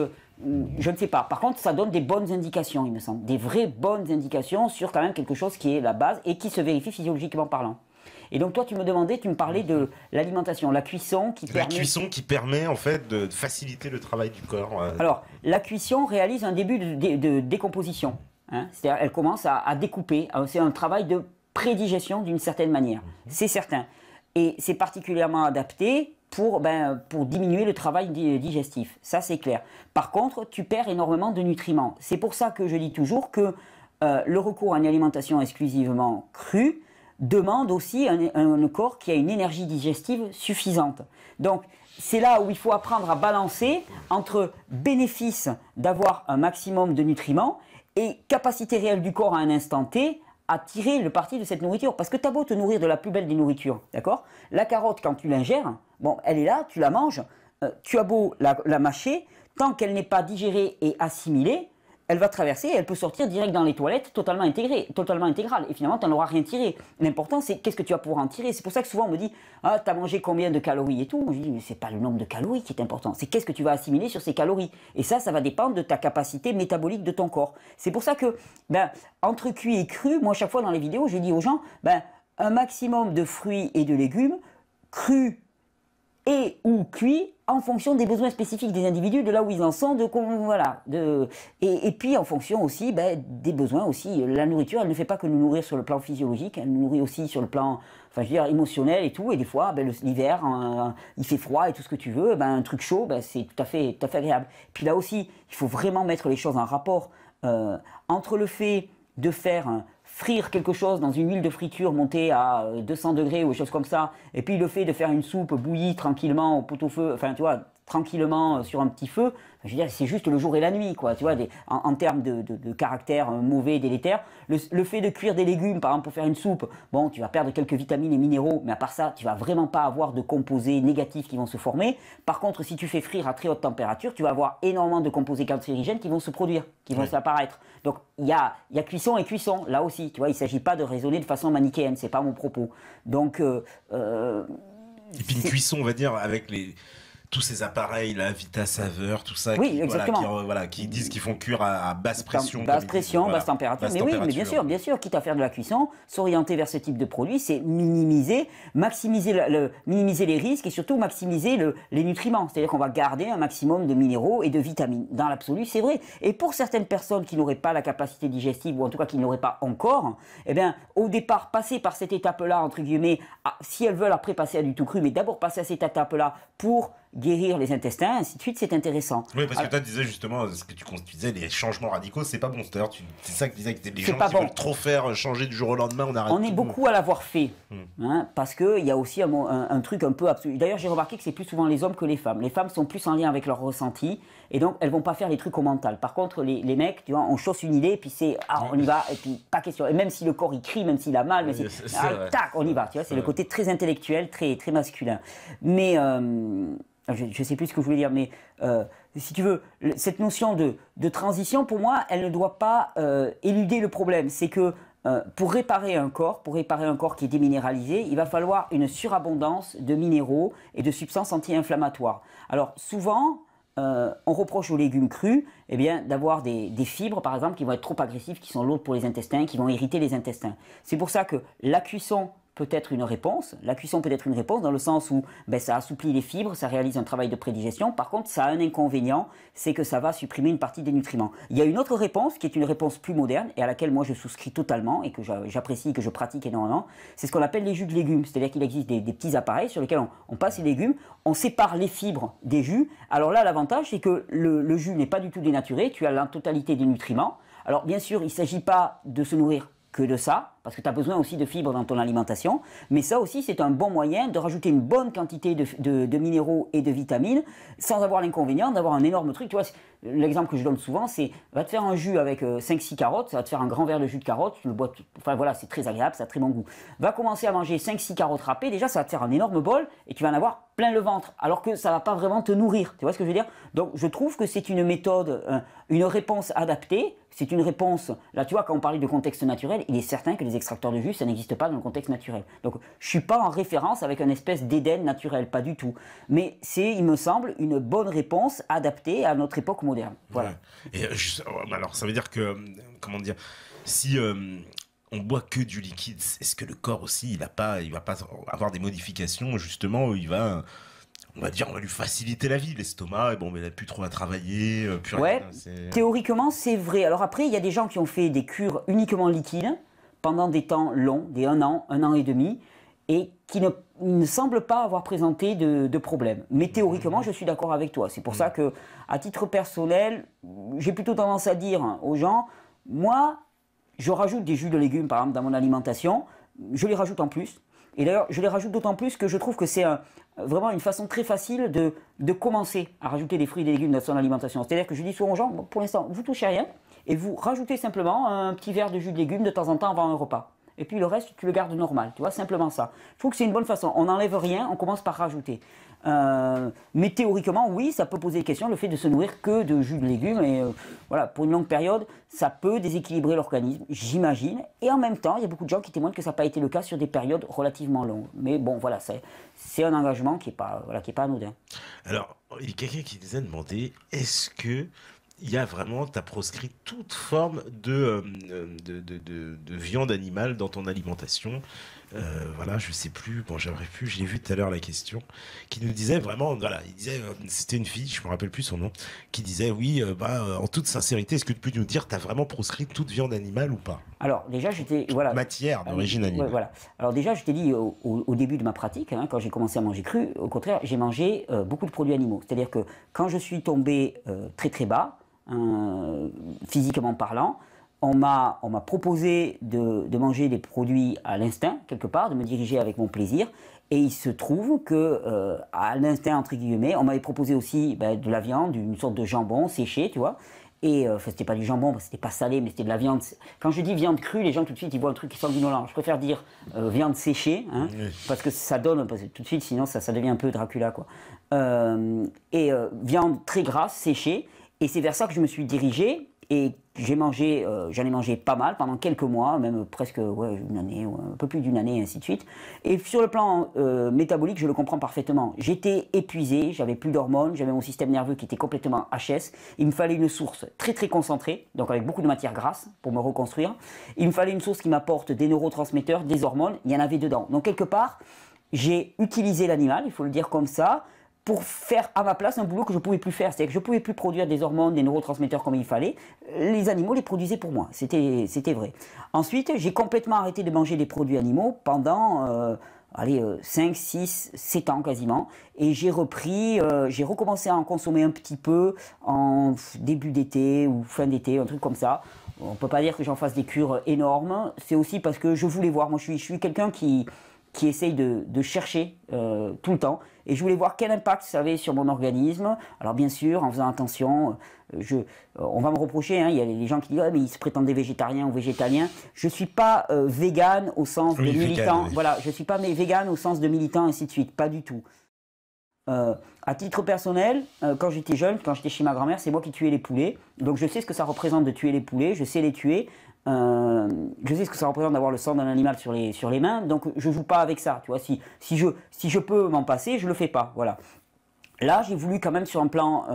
je ne sais pas. Par contre, ça donne des bonnes indications, il me semble. Des vraies bonnes indications sur quand même quelque chose qui est la base et qui se vérifie physiologiquement parlant. Et donc toi, tu me parlais de l'alimentation, la cuisson qui permet en fait de faciliter le travail du corps. Alors, la cuisson réalise un début de décomposition. Hein, c'est-à-dire, elle commence à découper. C'est un travail de prédigestion d'une certaine manière. C'est certain. Et c'est particulièrement adapté pour diminuer le travail digestif. Ça, c'est clair. Par contre, tu perds énormément de nutriments. C'est pour ça que je dis toujours que le recours à une alimentation exclusivement crue demande aussi un corps qui a une énergie digestive suffisante. Donc, c'est là où il faut apprendre à balancer entre bénéfice d'avoir un maximum de nutriments et capacité réelle du corps à un instant T à tirer le parti de cette nourriture. Parce que tu as beau te nourrir de la plus belle des nourritures, d'accord? La carotte, quand tu l'ingères, bon, elle est là, tu la manges, tu as beau la mâcher, tant qu'elle n'est pas digérée et assimilée, elle va traverser et elle peut sortir direct dans les toilettes totalement intégrée, totalement intégrale. Et finalement, tu n'en auras rien tiré. L'important, c'est qu'est-ce que tu vas pouvoir en tirer. C'est pour ça que souvent, on me dit « Ah, tu as mangé combien de calories et tout ?» Je dis « Mais ce n'est pas le nombre de calories qui est important. C'est qu'est-ce que tu vas assimiler sur ces calories. » Et ça va dépendre de ta capacité métabolique de ton corps. C'est pour ça que, entre cuit et cru, moi, chaque fois dans les vidéos, je dis aux gens, un maximum de fruits et de légumes, crus et ou cuits, en fonction des besoins spécifiques des individus, de là où ils en sont, et puis en fonction aussi des besoins aussi. La nourriture, elle ne fait pas que nous nourrir sur le plan physiologique, elle nous nourrit aussi sur le plan, émotionnel et tout. Et des fois, l'hiver, il fait froid et tout ce que tu veux, un truc chaud, c'est tout à fait agréable. Puis là aussi, il faut vraiment mettre les choses en rapport entre le fait de faire frire quelque chose dans une huile de friture montée à 200 degrés ou des choses comme ça, et puis le fait de faire une soupe bouillie tranquillement au pot-au-feu, tranquillement sur un petit feu, je veux dire, c'est juste le jour et la nuit, quoi, tu vois, en termes de caractère mauvais, délétère. Le fait de cuire des légumes, par exemple, pour faire une soupe, bon, tu vas perdre quelques vitamines et minéraux, mais à part ça, tu vas vraiment pas avoir de composés négatifs qui vont se former. Par contre, si tu fais frire à très haute température, tu vas avoir énormément de composés cancérigènes qui vont se produire, qui vont s'apparaître. Donc, il y a cuisson et cuisson, là aussi, tu vois, il ne s'agit pas de raisonner de façon manichéenne, c'est pas mon propos. Donc, et puis une cuisson, on va dire, avec tous ces appareils, la Vita Saveur, tout ça, oui, qui disent qu'ils font cuire à basse pression. Basse pression, basse température. Mais oui, mais bien sûr, quitte à faire de la cuisson, s'orienter vers ce type de produit, c'est maximiser les risques et surtout maximiser les nutriments. C'est-à-dire qu'on va garder un maximum de minéraux et de vitamines. Dans l'absolu, c'est vrai. Et pour certaines personnes qui n'auraient pas la capacité digestive, ou en tout cas qui n'auraient pas encore, au départ, passer par cette étape-là, entre guillemets, si elles veulent après passer à du tout cru, mais d'abord passer à cette étape-là pour guérir les intestins, ainsi de suite, c'est intéressant. Oui, parce que tu disais justement, ce que tu disais, les changements radicaux, c'est pas bon. C'est ça que tu disais, que les gens qui veulent trop faire changer du jour au lendemain, on arrête. On est beaucoup à l'avoir fait, parce qu'il y a aussi un truc un peu absolu. D'ailleurs, j'ai remarqué que c'est plus souvent les hommes que les femmes. Les femmes sont plus en lien avec leur ressenti, et donc elles vont pas faire les trucs au mental. Par contre, les mecs, tu vois, on chausse une idée, et puis on y va, et puis pas question. Et même si le corps il crie, même s'il a mal, tac, on y va. Tu vois, c'est le côté très intellectuel, très très masculin. Mais je ne sais plus ce que je voulais dire, mais si tu veux, cette notion de transition, pour moi, elle ne doit pas éluder le problème. C'est que pour réparer un corps qui est déminéralisé, il va falloir une surabondance de minéraux et de substances anti-inflammatoires. Alors souvent, on reproche aux légumes crus d'avoir des fibres, par exemple, qui vont être trop agressives, qui sont lourdes pour les intestins, qui vont irriter les intestins. C'est pour ça que la cuisson peut être une réponse. La cuisson peut être une réponse dans le sens où ça assouplit les fibres, ça réalise un travail de prédigestion. Par contre, ça a un inconvénient, c'est que ça va supprimer une partie des nutriments. Il y a une autre réponse qui est une réponse plus moderne et à laquelle moi je souscris totalement et que j'apprécie, que je pratique énormément. C'est ce qu'on appelle les jus de légumes. C'est-à-dire qu'il existe des petits appareils sur lesquels on passe les légumes, on sépare les fibres des jus. Alors là, l'avantage, c'est que le jus n'est pas du tout dénaturé, tu as la totalité des nutriments. Alors bien sûr, il ne s'agit pas de se nourrir que de ça, parce que tu as besoin aussi de fibres dans ton alimentation, mais ça aussi c'est un bon moyen de rajouter une bonne quantité de minéraux et de vitamines, sans avoir l'inconvénient d'avoir un énorme truc. Tu vois, l'exemple que je donne souvent, c'est, va te faire un jus avec 5-6 carottes, ça va te faire un grand verre de jus de carotte, tu le bois, c'est très agréable, ça a très bon goût. Va commencer à manger 5-6 carottes râpées, déjà ça va te faire un énorme bol, et tu vas en avoir plein le ventre, alors que ça va pas vraiment te nourrir, tu vois ce que je veux dire? Donc je trouve que c'est une méthode, une réponse adaptée. C'est une réponse, là tu vois, quand on parlait de contexte naturel, il est certain que les extracteurs de jus, ça n'existe pas dans le contexte naturel. Donc je ne suis pas en référence avec une espèce d'Éden naturel, pas du tout. Mais c'est, il me semble, une bonne réponse adaptée à notre époque moderne. Voilà. Ouais. Et alors ça veut dire que, comment dire, si on boit que du liquide, est-ce que le corps aussi, il va pas avoir des modifications justement où il va... On va lui faciliter la vie, l'estomac, il n'a plus trop à travailler, plus ouais, rien. Théoriquement, c'est vrai. Alors après, il y a des gens qui ont fait des cures uniquement liquides pendant des temps longs, des 1 an et demi, et qui ne semblent pas avoir présenté de problème. Mais théoriquement, je suis d'accord avec toi. C'est pour ça que, à titre personnel, j'ai plutôt tendance à dire aux gens, moi, je rajoute des jus de légumes, par exemple, dans mon alimentation, je les rajoute en plus. Et d'ailleurs, je les rajoute d'autant plus que je trouve que c'est vraiment une façon très facile de commencer à rajouter des fruits et des légumes dans son alimentation. C'est-à-dire que je dis souvent aux gens, bon, pour l'instant, vous touchez à rien, et vous rajoutez simplement un petit verre de jus de légumes de temps en temps avant un repas. Et puis le reste, tu le gardes normal, tu vois, simplement ça. Je trouve que c'est une bonne façon. On n'enlève rien, on commence par rajouter. Mais théoriquement, oui, ça peut poser des questions, le fait de se nourrir que de jus de légumes. Et voilà, pour une longue période, ça peut déséquilibrer l'organisme, j'imagine. Et en même temps, il y a beaucoup de gens qui témoignent que ça n'a pas été le cas sur des périodes relativement longues. Mais bon, voilà, c'est un engagement qui n'est pas, voilà, qui est pas anodin. Alors, il y a quelqu'un qui nous a demandé, est-ce que il y a vraiment, tu as proscrit toute forme de viande animale dans ton alimentation. Voilà, je sais plus, bon, j'aimerais plus, je l'ai vu tout à l'heure la question, qui nous disait vraiment, voilà, il disait, c'était une fille, je me rappelle plus son nom, qui disait, oui, en toute sincérité, est-ce que tu peux nous dire, tu as vraiment proscrit toute viande animale ou pas? Alors déjà, j'étais, voilà. Matière d'origine animale. Ouais, voilà. Alors déjà, je t'ai dit au début de ma pratique, hein, quand j'ai commencé à manger cru, au contraire, j'ai mangé beaucoup de produits animaux. C'est-à-dire que quand je suis tombé très très bas, physiquement parlant, on m'a proposé de manger des produits à l'instinct, quelque part, de me diriger avec mon plaisir. Et il se trouve que, à l'instinct, entre guillemets, on m'avait proposé aussi de la viande, une sorte de jambon séché, tu vois. Et c'était pas du jambon, c'était pas salé, mais c'était de la viande. Quand je dis viande crue, les gens tout de suite ils voient un truc qui sanguinolent. Je préfère dire viande séchée, hein, oui. Parce que ça donne, parce que tout de suite, sinon ça devient un peu Dracula, quoi. Viande très grasse, séchée. Et c'est vers ça que je me suis dirigé. Et j'en ai mangé pas mal pendant quelques mois, même presque une année, un peu plus d'une année, et ainsi de suite. Et sur le plan métabolique, je le comprends parfaitement. J'étais épuisé, j'avais plus d'hormones, j'avais mon système nerveux qui était complètement HS. Il me fallait une source très très concentrée, donc avec beaucoup de matière grasse pour me reconstruire. Il me fallait une source qui m'apporte des neurotransmetteurs, des hormones, il y en avait dedans. Donc quelque part, j'ai utilisé l'animal, il faut le dire comme ça, pour faire à ma place un boulot que je ne pouvais plus faire. C'est-à-dire que je ne pouvais plus produire des hormones, des neurotransmetteurs comme il fallait. Les animaux les produisaient pour moi. C'était vrai. Ensuite, j'ai complètement arrêté de manger des produits animaux pendant 5, 6, 7 ans quasiment. Et j'ai recommencé à en consommer un petit peu en début d'été ou fin d'été, un truc comme ça. On ne peut pas dire que j'en fasse des cures énormes. C'est aussi parce que je voulais voir. Moi, je suis quelqu'un qui essaye de chercher tout le temps. Et je voulais voir quel impact ça avait sur mon organisme. Alors bien sûr, en faisant attention, on va me reprocher, hein, il y a les gens qui disent mais ils se prétendaient végétariens ou végétaliens. Je ne suis pas vegan au sens de militant. Oui. Voilà, je ne suis pas vegan au sens de militant, ainsi de suite. Pas du tout. À titre personnel, quand j'étais jeune, quand j'étais chez ma grand-mère, c'est moi qui tuais les poulets. Donc je sais ce que ça représente de tuer les poulets, je sais les tuer. Je sais ce que ça représente d'avoir le sang d'un animal sur les mains, donc je joue pas avec ça, tu vois. Si je peux m'en passer, je le fais pas, voilà. Là, j'ai voulu quand même sur un plan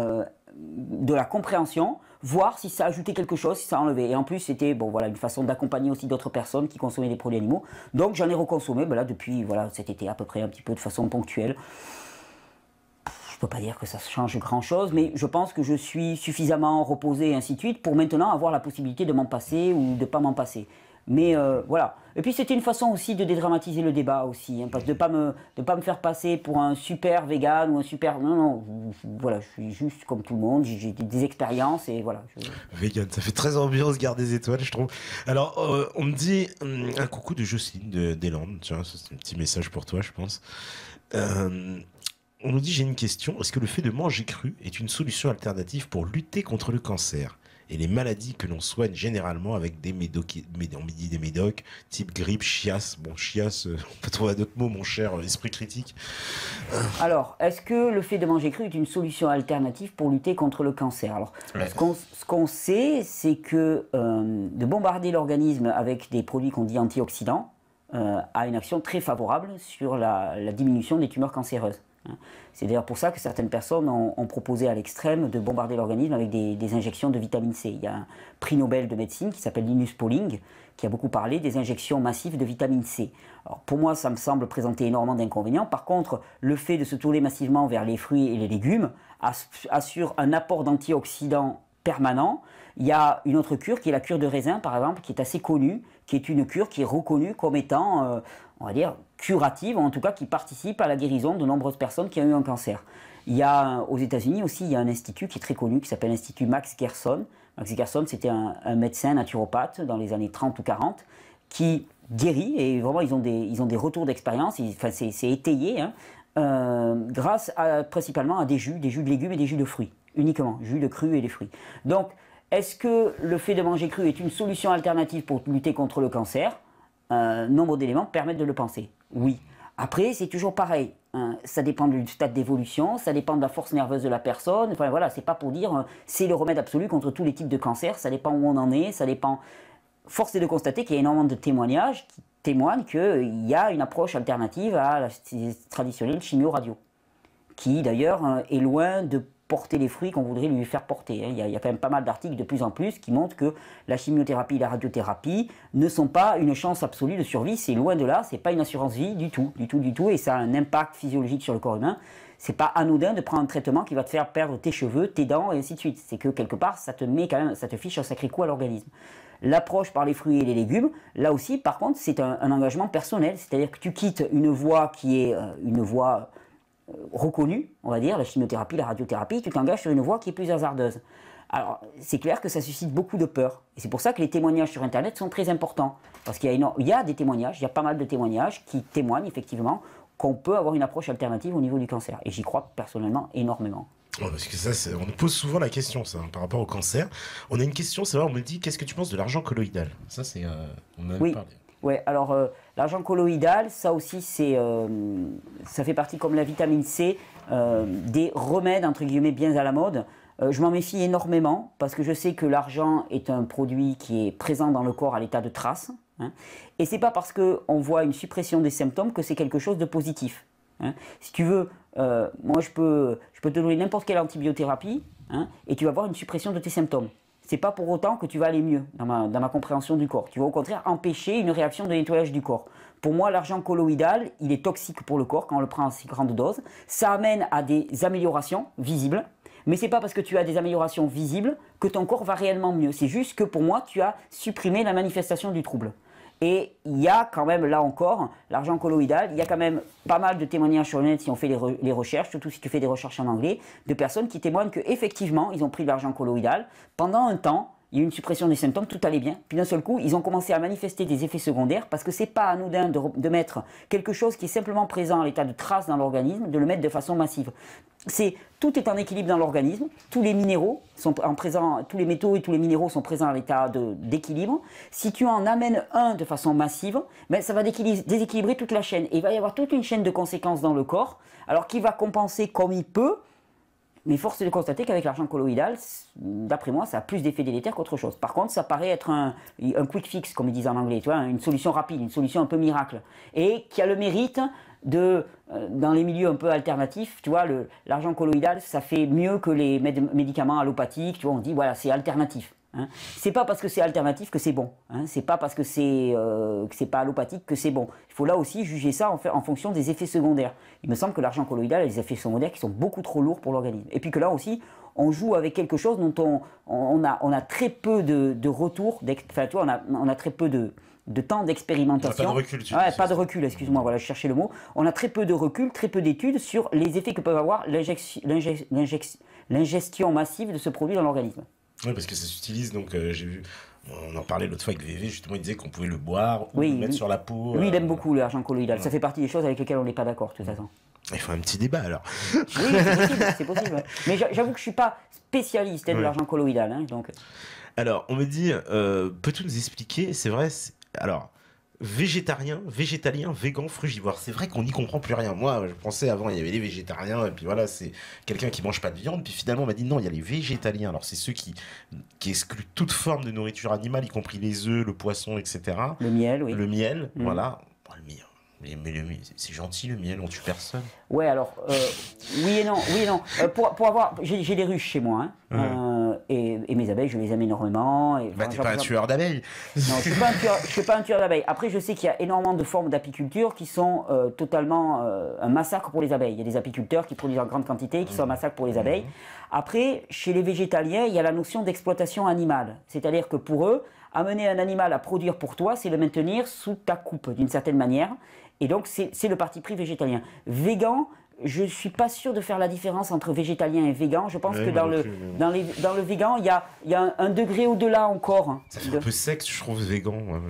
de la compréhension, voir si ça ajoutait quelque chose, si ça enlevait. Et en plus, c'était une façon d'accompagner aussi d'autres personnes qui consommaient des produits animaux. Donc j'en ai reconsommé, là depuis cet été à peu près un petit peu de façon ponctuelle. Je ne peux pas dire que ça change grand-chose, mais je pense que je suis suffisamment reposé et ainsi de suite pour maintenant avoir la possibilité de m'en passer ou de ne pas m'en passer. Mais voilà. Et puis c'était une façon aussi de dédramatiser le débat aussi, hein, parce que de pas me faire passer pour un super vegan ou un super... Non, voilà, je suis juste comme tout le monde, j'ai des expériences et voilà. Vegan, ça fait très ambiance, garde des étoiles, je trouve. Alors, on me dit un coucou de Jocelyne des Landes, tiens, c'est un petit message pour toi, je pense. On nous dit, j'ai une question, est-ce que le fait de manger cru est une solution alternative pour lutter contre le cancer et les maladies que l'on soigne généralement avec des médocs, type grippe, chiasse? Bon, chiasse, on peut trouver d'autres mots, mon cher esprit critique. Alors, est-ce que le fait de manger cru est une solution alternative pour lutter contre le cancer? Alors, ce qu'on sait, c'est que de bombarder l'organisme avec des produits qu'on dit antioxydants a une action très favorable sur la diminution des tumeurs cancéreuses. C'est d'ailleurs pour ça que certaines personnes ont proposé à l'extrême de bombarder l'organisme avec des injections de vitamine C. Il y a un prix Nobel de médecine qui s'appelle Linus Pauling qui a beaucoup parlé des injections massives de vitamine C. Alors pour moi, ça me semble présenter énormément d'inconvénients. Par contre, le fait de se tourner massivement vers les fruits et les légumes assure un apport d'antioxydants permanent. Il y a une autre cure qui est la cure de raisin, par exemple, qui est assez connue, qui est une cure qui est reconnue comme étant, on va dire, curative, ou en tout cas qui participe à la guérison de nombreuses personnes qui ont eu un cancer. Il y a, aux États-Unis aussi, il y a un institut qui est très connu, qui s'appelle l'Institut Max Gerson. Max Gerson, c'était un médecin naturopathe dans les années 30 ou 40, qui guérit, et vraiment, ils ont des retours d'expérience, c'est étayé, hein, grâce principalement à des jus de légumes et des jus de fruits, uniquement, jus de cru et des fruits. Donc, Est-ce que le fait de manger cru est une solution alternative pour lutter contre le cancer? Nombre d'éléments permettent de le penser. Oui. Après, c'est toujours pareil. Ça dépend du stade d'évolution, ça dépend de la force nerveuse de la personne. Enfin voilà, c'est pas pour dire c'est le remède absolu contre tous les types de cancers. Ça dépend où on en est, ça dépend. Force est de constater qu'il y a énormément de témoignages qui témoignent qu'il y a une approche alternative à la traditionnelle chimio-radio, qui d'ailleurs est loin de porter les fruits qu'on voudrait lui faire porter. Il y a quand même pas mal d'articles de plus en plus qui montrent que la chimiothérapie et la radiothérapie ne sont pas une chance absolue de survie, c'est loin de là, c'est pas une assurance vie du tout, et ça a un impact physiologique sur le corps humain. C'est pas anodin de prendre un traitement qui va te faire perdre tes cheveux, tes dents et ainsi de suite. C'est que quelque part, ça te met quand même, ça te fiche un sacré coup à l'organisme. L'approche par les fruits et les légumes, là aussi, par contre, c'est un engagement personnel, c'est-à-dire que tu quittes une voie qui est une voie reconnue, on va dire, la chimiothérapie, la radiothérapie, tu t'engages sur une voie qui est plus hasardeuse. Alors, c'est clair que ça suscite beaucoup de peur. Et c'est pour ça que les témoignages sur Internet sont très importants. Parce qu'il y a des témoignages, il y a pas mal de témoignages qui témoignent effectivement qu'on peut avoir une approche alternative au niveau du cancer. Et j'y crois personnellement énormément. Oh, parce que ça, on nous pose souvent la question, ça, par rapport au cancer. On a une question, c'est vrai, on me dit, qu'est-ce que tu penses de l'argent colloïdal? Ça, c'est... on en a parlé. Ouais, alors l'argent colloïdal, ça aussi, ça fait partie, comme la vitamine C, des remèdes, entre guillemets, bien à la mode. Je m'en méfie énormément, parce que je sais que l'argent est un produit qui est présent dans le corps à l'état de trace. Hein, et c'est pas parce qu'on voit une suppression des symptômes que c'est quelque chose de positif. Hein. Si tu veux, moi je peux te donner n'importe quelle antibiothérapie, hein, et tu vas avoir une suppression de tes symptômes. C'est pas pour autant que tu vas aller mieux dans ma compréhension du corps. Tu vas au contraire empêcher une réaction de nettoyage du corps. Pour moi, l'argent colloïdal, il est toxique pour le corps quand on le prend en si grande dose. Ça amène à des améliorations visibles, mais c'est pas parce que tu as des améliorations visibles que ton corps va réellement mieux. C'est juste que pour moi, tu as supprimé la manifestation du trouble. Et il y a quand même, là encore, l'argent colloïdal, il y a quand même pas mal de témoignages sur le net, si on fait les recherches, surtout si tu fais des recherches en anglais, de personnes qui témoignent qu'effectivement, ils ont pris de l'argent colloïdal. Pendant un temps, il y a eu une suppression des symptômes, tout allait bien. Puis d'un seul coup, ils ont commencé à manifester des effets secondaires parce que c'est pas anodin de mettre quelque chose qui est simplement présent à l'état de trace dans l'organisme, de le mettre de façon massive. Tout est en équilibre dans l'organisme, tous les minéraux sont présents, tous les métaux et tous les minéraux sont présents à l'état d'équilibre. Si tu en amènes un de façon massive, ben ça va déséquilibrer toute la chaîne. Et il va y avoir toute une chaîne de conséquences dans le corps, alors qui va compenser comme il peut. Mais force est de constater qu'avec l'argent colloïdal, d'après moi, ça a plus d'effets délétères qu'autre chose. Par contre, ça paraît être un quick fix, comme ils disent en anglais, tu vois, une solution rapide, une solution un peu miracle. Et qui a le mérite de, dans les milieux un peu alternatifs, tu vois, l'argent colloïdal, ça fait mieux que les médicaments allopathiques, tu vois, on dit, voilà, c'est alternatif. Hein. C'est pas parce que c'est alternatif que c'est bon. Hein. C'est pas parce que c'est pas allopathique que c'est bon. Il faut là aussi juger ça en fonction des effets secondaires. Il me semble que l'argent colloïdal a des effets secondaires qui sont beaucoup trop lourds pour l'organisme. Et puis que là aussi, on joue avec quelque chose dont on a très peu de retour. Enfin, tu vois, on a très peu de temps d'expérimentation. Pas de recul, tu pas de recul, excuse-moi, voilà, je cherchais le mot. On a très peu de recul, très peu d'études sur les effets que peuvent avoir l'ingestion massive de ce produit dans l'organisme. Oui, parce que ça s'utilise, donc j'ai vu, on en parlait l'autre fois avec VV, justement, il disait qu'on pouvait le boire ou le mettre sur la peau. Lui, il aime beaucoup l'argent colloïdal. Ouais. Ça fait partie des choses avec lesquelles on n'est pas d'accord, de toute façon. Il faut un petit débat, alors. Oui, c'est possible. Ouais. Mais j'avoue que je ne suis pas spécialiste de l'argent colloïdal. Hein, donc. Alors, on me dit, peux-tu nous expliquer, c'est vrai, alors... végétarien, végétalien, végan, frugivore. C'est vrai qu'on n'y comprend plus rien. Moi, je pensais avant, il y avait les végétariens, et puis voilà, c'est quelqu'un qui mange pas de viande. Puis finalement, on m'a dit non, il y a les végétaliens. Alors, c'est ceux qui excluent toute forme de nourriture animale, y compris les œufs, le poisson, etc. Le miel, oui. Le miel, voilà. Bon, le miel. Mais c'est gentil le miel, on tue personne. Ouais, alors, oui et non. Pour avoir, j'ai des ruches chez moi, hein, et mes abeilles, je les aime énormément. Et, t'es pas un tueur d'abeilles. Non, je suis pas un tueur d'abeilles. Après, je sais qu'il y a énormément de formes d'apiculture qui sont totalement un massacre pour les abeilles. Il y a des apiculteurs qui produisent en grande quantité et qui sont un massacre pour les abeilles. Après, chez les végétaliens, il y a la notion d'exploitation animale. C'est-à-dire que pour eux, amener un animal à produire pour toi, c'est le maintenir sous ta coupe, d'une certaine manière. Et donc, c'est le parti pris végétalien. Végan, je suis pas sûr de faire la différence entre végétalien et végan. Je pense que moi dans non le, plus, dans les, dans le végan, il y a un degré au-delà encore. Ça fait un peu sexe, je trouve, végan. Ouais.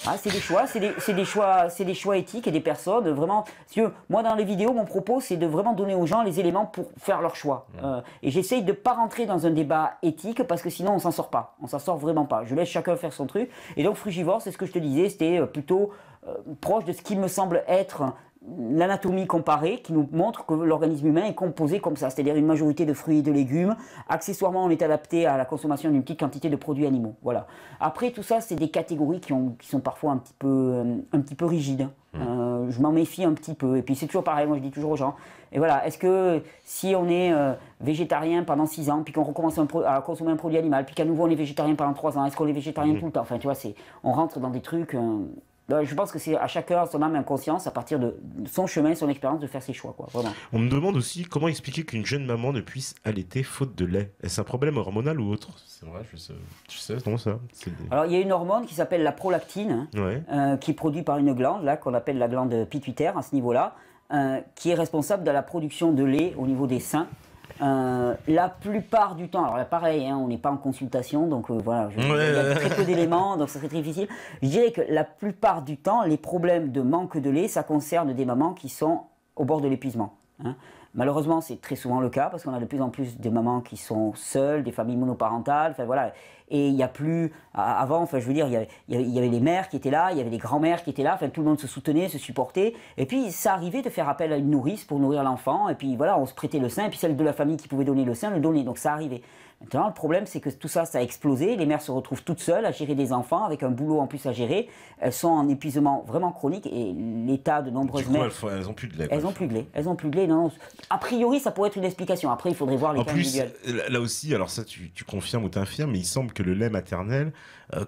Ah, c'est des choix, c'est des choix éthiques et des personnes. Vraiment, moi dans les vidéos, mon propos, c'est de vraiment donner aux gens les éléments pour faire leur choix. Et j'essaye de pas rentrer dans un débat éthique parce que sinon on s'en sort pas. On s'en sort vraiment pas. Je laisse chacun faire son truc. Et donc frugivore, c'est ce que je te disais, c'était plutôt proche de ce qui me semble être l'anatomie comparée, qui nous montre que l'organisme humain est composé comme ça, c'est-à-dire une majorité de fruits et de légumes. Accessoirement, on est adapté à la consommation d'une petite quantité de produits animaux. Voilà. Après, tout ça, c'est des catégories qui sont parfois un petit peu rigides. Je m'en méfie un petit peu. Et puis c'est toujours pareil, moi je dis toujours aux gens, et voilà, est-ce que si on est végétarien pendant 6 ans, puis qu'on recommence à consommer un produit animal, puis qu'à nouveau on est végétarien pendant 3 ans, est-ce qu'on est végétarien tout le temps? Enfin, tu vois, on rentre dans des trucs... je pense que c'est à chacun son âme et conscience, à partir de son chemin, son expérience, de faire ses choix, quoi, vraiment. On me demande aussi comment expliquer qu'une jeune maman ne puisse allaiter faute de lait. Est-ce un problème hormonal ou autre? C'est vrai, je sais, non ça. Alors il y a une hormone qui s'appelle la prolactine, qui est produite par une glande, là, qu'on appelle la glande pituitaire à ce niveau-là, qui est responsable de la production de lait au niveau des seins. La plupart du temps, alors là pareil, on n'est pas en consultation, donc voilà, il y a très peu d'éléments, donc ça serait très difficile. Je dirais que la plupart du temps, les problèmes de manque de lait, ça concerne des mamans qui sont au bord de l'épuisement. Malheureusement, c'est très souvent le cas, parce qu'on a de plus en plus de mamans qui sont seules, des familles monoparentales, enfin voilà. Et il n'y a plus, avant, enfin je veux dire, il y avait les mères qui étaient là, il y avait les grands-mères qui étaient là, enfin tout le monde se soutenait, se supportait. Et puis ça arrivait de faire appel à une nourrice pour nourrir l'enfant, et puis voilà, on se prêtait le sein, et puis celle de la famille qui pouvait donner le sein, le donnait, donc ça arrivait. Maintenant, le problème, c'est que tout ça, ça a explosé. Les mères se retrouvent toutes seules à gérer des enfants, avec un boulot en plus à gérer. Elles sont en épuisement vraiment chronique, et l'état de nombreuses mères... Elles n'ont plus de lait. Elles n'ont plus de lait. Elles n'ont plus de lait. Non. A priori, ça pourrait être une explication. Après, il faudrait voir les cas individuels. En plus, là aussi, alors ça, tu confirmes ou t'infirmes, mais il semble que le lait maternel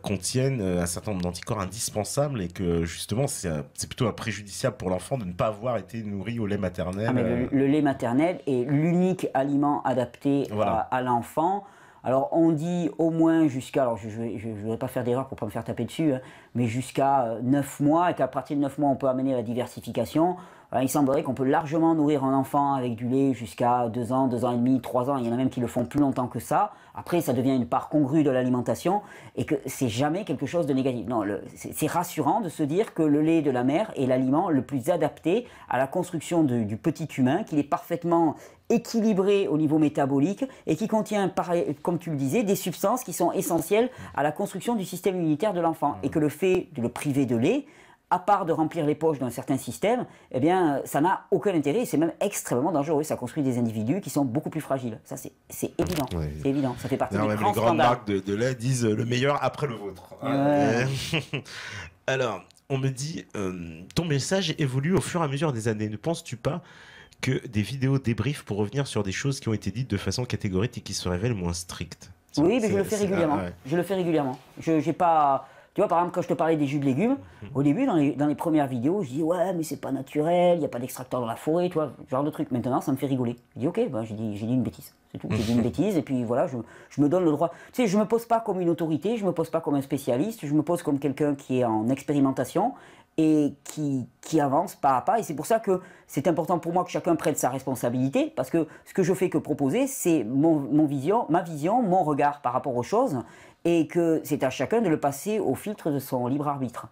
contienne un certain nombre d'anticorps indispensables et que justement, c'est plutôt préjudiciable pour l'enfant de ne pas avoir été nourri au lait maternel. Ah, mais le lait maternel est l'unique aliment adapté à l'enfant. Alors on dit au moins jusqu'à, alors je ne voudrais pas faire d'erreur pour ne pas me faire taper dessus, mais jusqu'à 9 mois, et qu'à partir de 9 mois on peut amener à la diversification. Il semblerait qu'on peut largement nourrir un enfant avec du lait jusqu'à 2 ans, 2 ans et demi, 3 ans. Il y en a même qui le font plus longtemps que ça. Après, ça devient une part congrue de l'alimentation et que c'est jamais quelque chose de négatif. Non, c'est rassurant de se dire que le lait de la mère est l'aliment le plus adapté à la construction du petit humain, qu'il est parfaitement équilibré au niveau métabolique et qui contient, comme tu le disais, des substances qui sont essentielles à la construction du système immunitaire de l'enfant. Et que le fait de le priver de lait, à part de remplir les poches d'un certain système, eh bien, ça n'a aucun intérêt et c'est même extrêmement dangereux. Ça construit des individus qui sont beaucoup plus fragiles. Ça, c'est évident. Ouais. C'est évident. Ça fait partie des grands les grandes marques de lait disent le meilleur après le vôtre. Alors, on me dit, ton message évolue au fur et à mesure des années. Ne penses-tu pas que des vidéos débriefs pour revenir sur des choses qui ont été dites de façon catégorique et qui se révèlent moins strictes? Oui, mais je le fais régulièrement. Je le fais régulièrement. J'ai pas... Tu vois, par exemple, quand je te parlais des jus de légumes, au début, dans les premières vidéos, je dis ouais, mais c'est pas naturel, il n'y a pas d'extracteur dans la forêt, tu vois, ce genre de truc. Maintenant, ça me fait rigoler. Je dis ok, j'ai dit une bêtise, c'est tout. J'ai dit une bêtise, et puis voilà, je me donne le droit. Tu sais, je me pose pas comme une autorité, je me pose pas comme un spécialiste, je me pose comme quelqu'un qui est en expérimentation et qui avance pas à pas. Et c'est pour ça que c'est important pour moi que chacun prenne sa responsabilité, parce que ce que je fais que proposer, c'est ma vision, mon regard par rapport aux choses, et que c'est à chacun de le passer au filtre de son libre arbitre.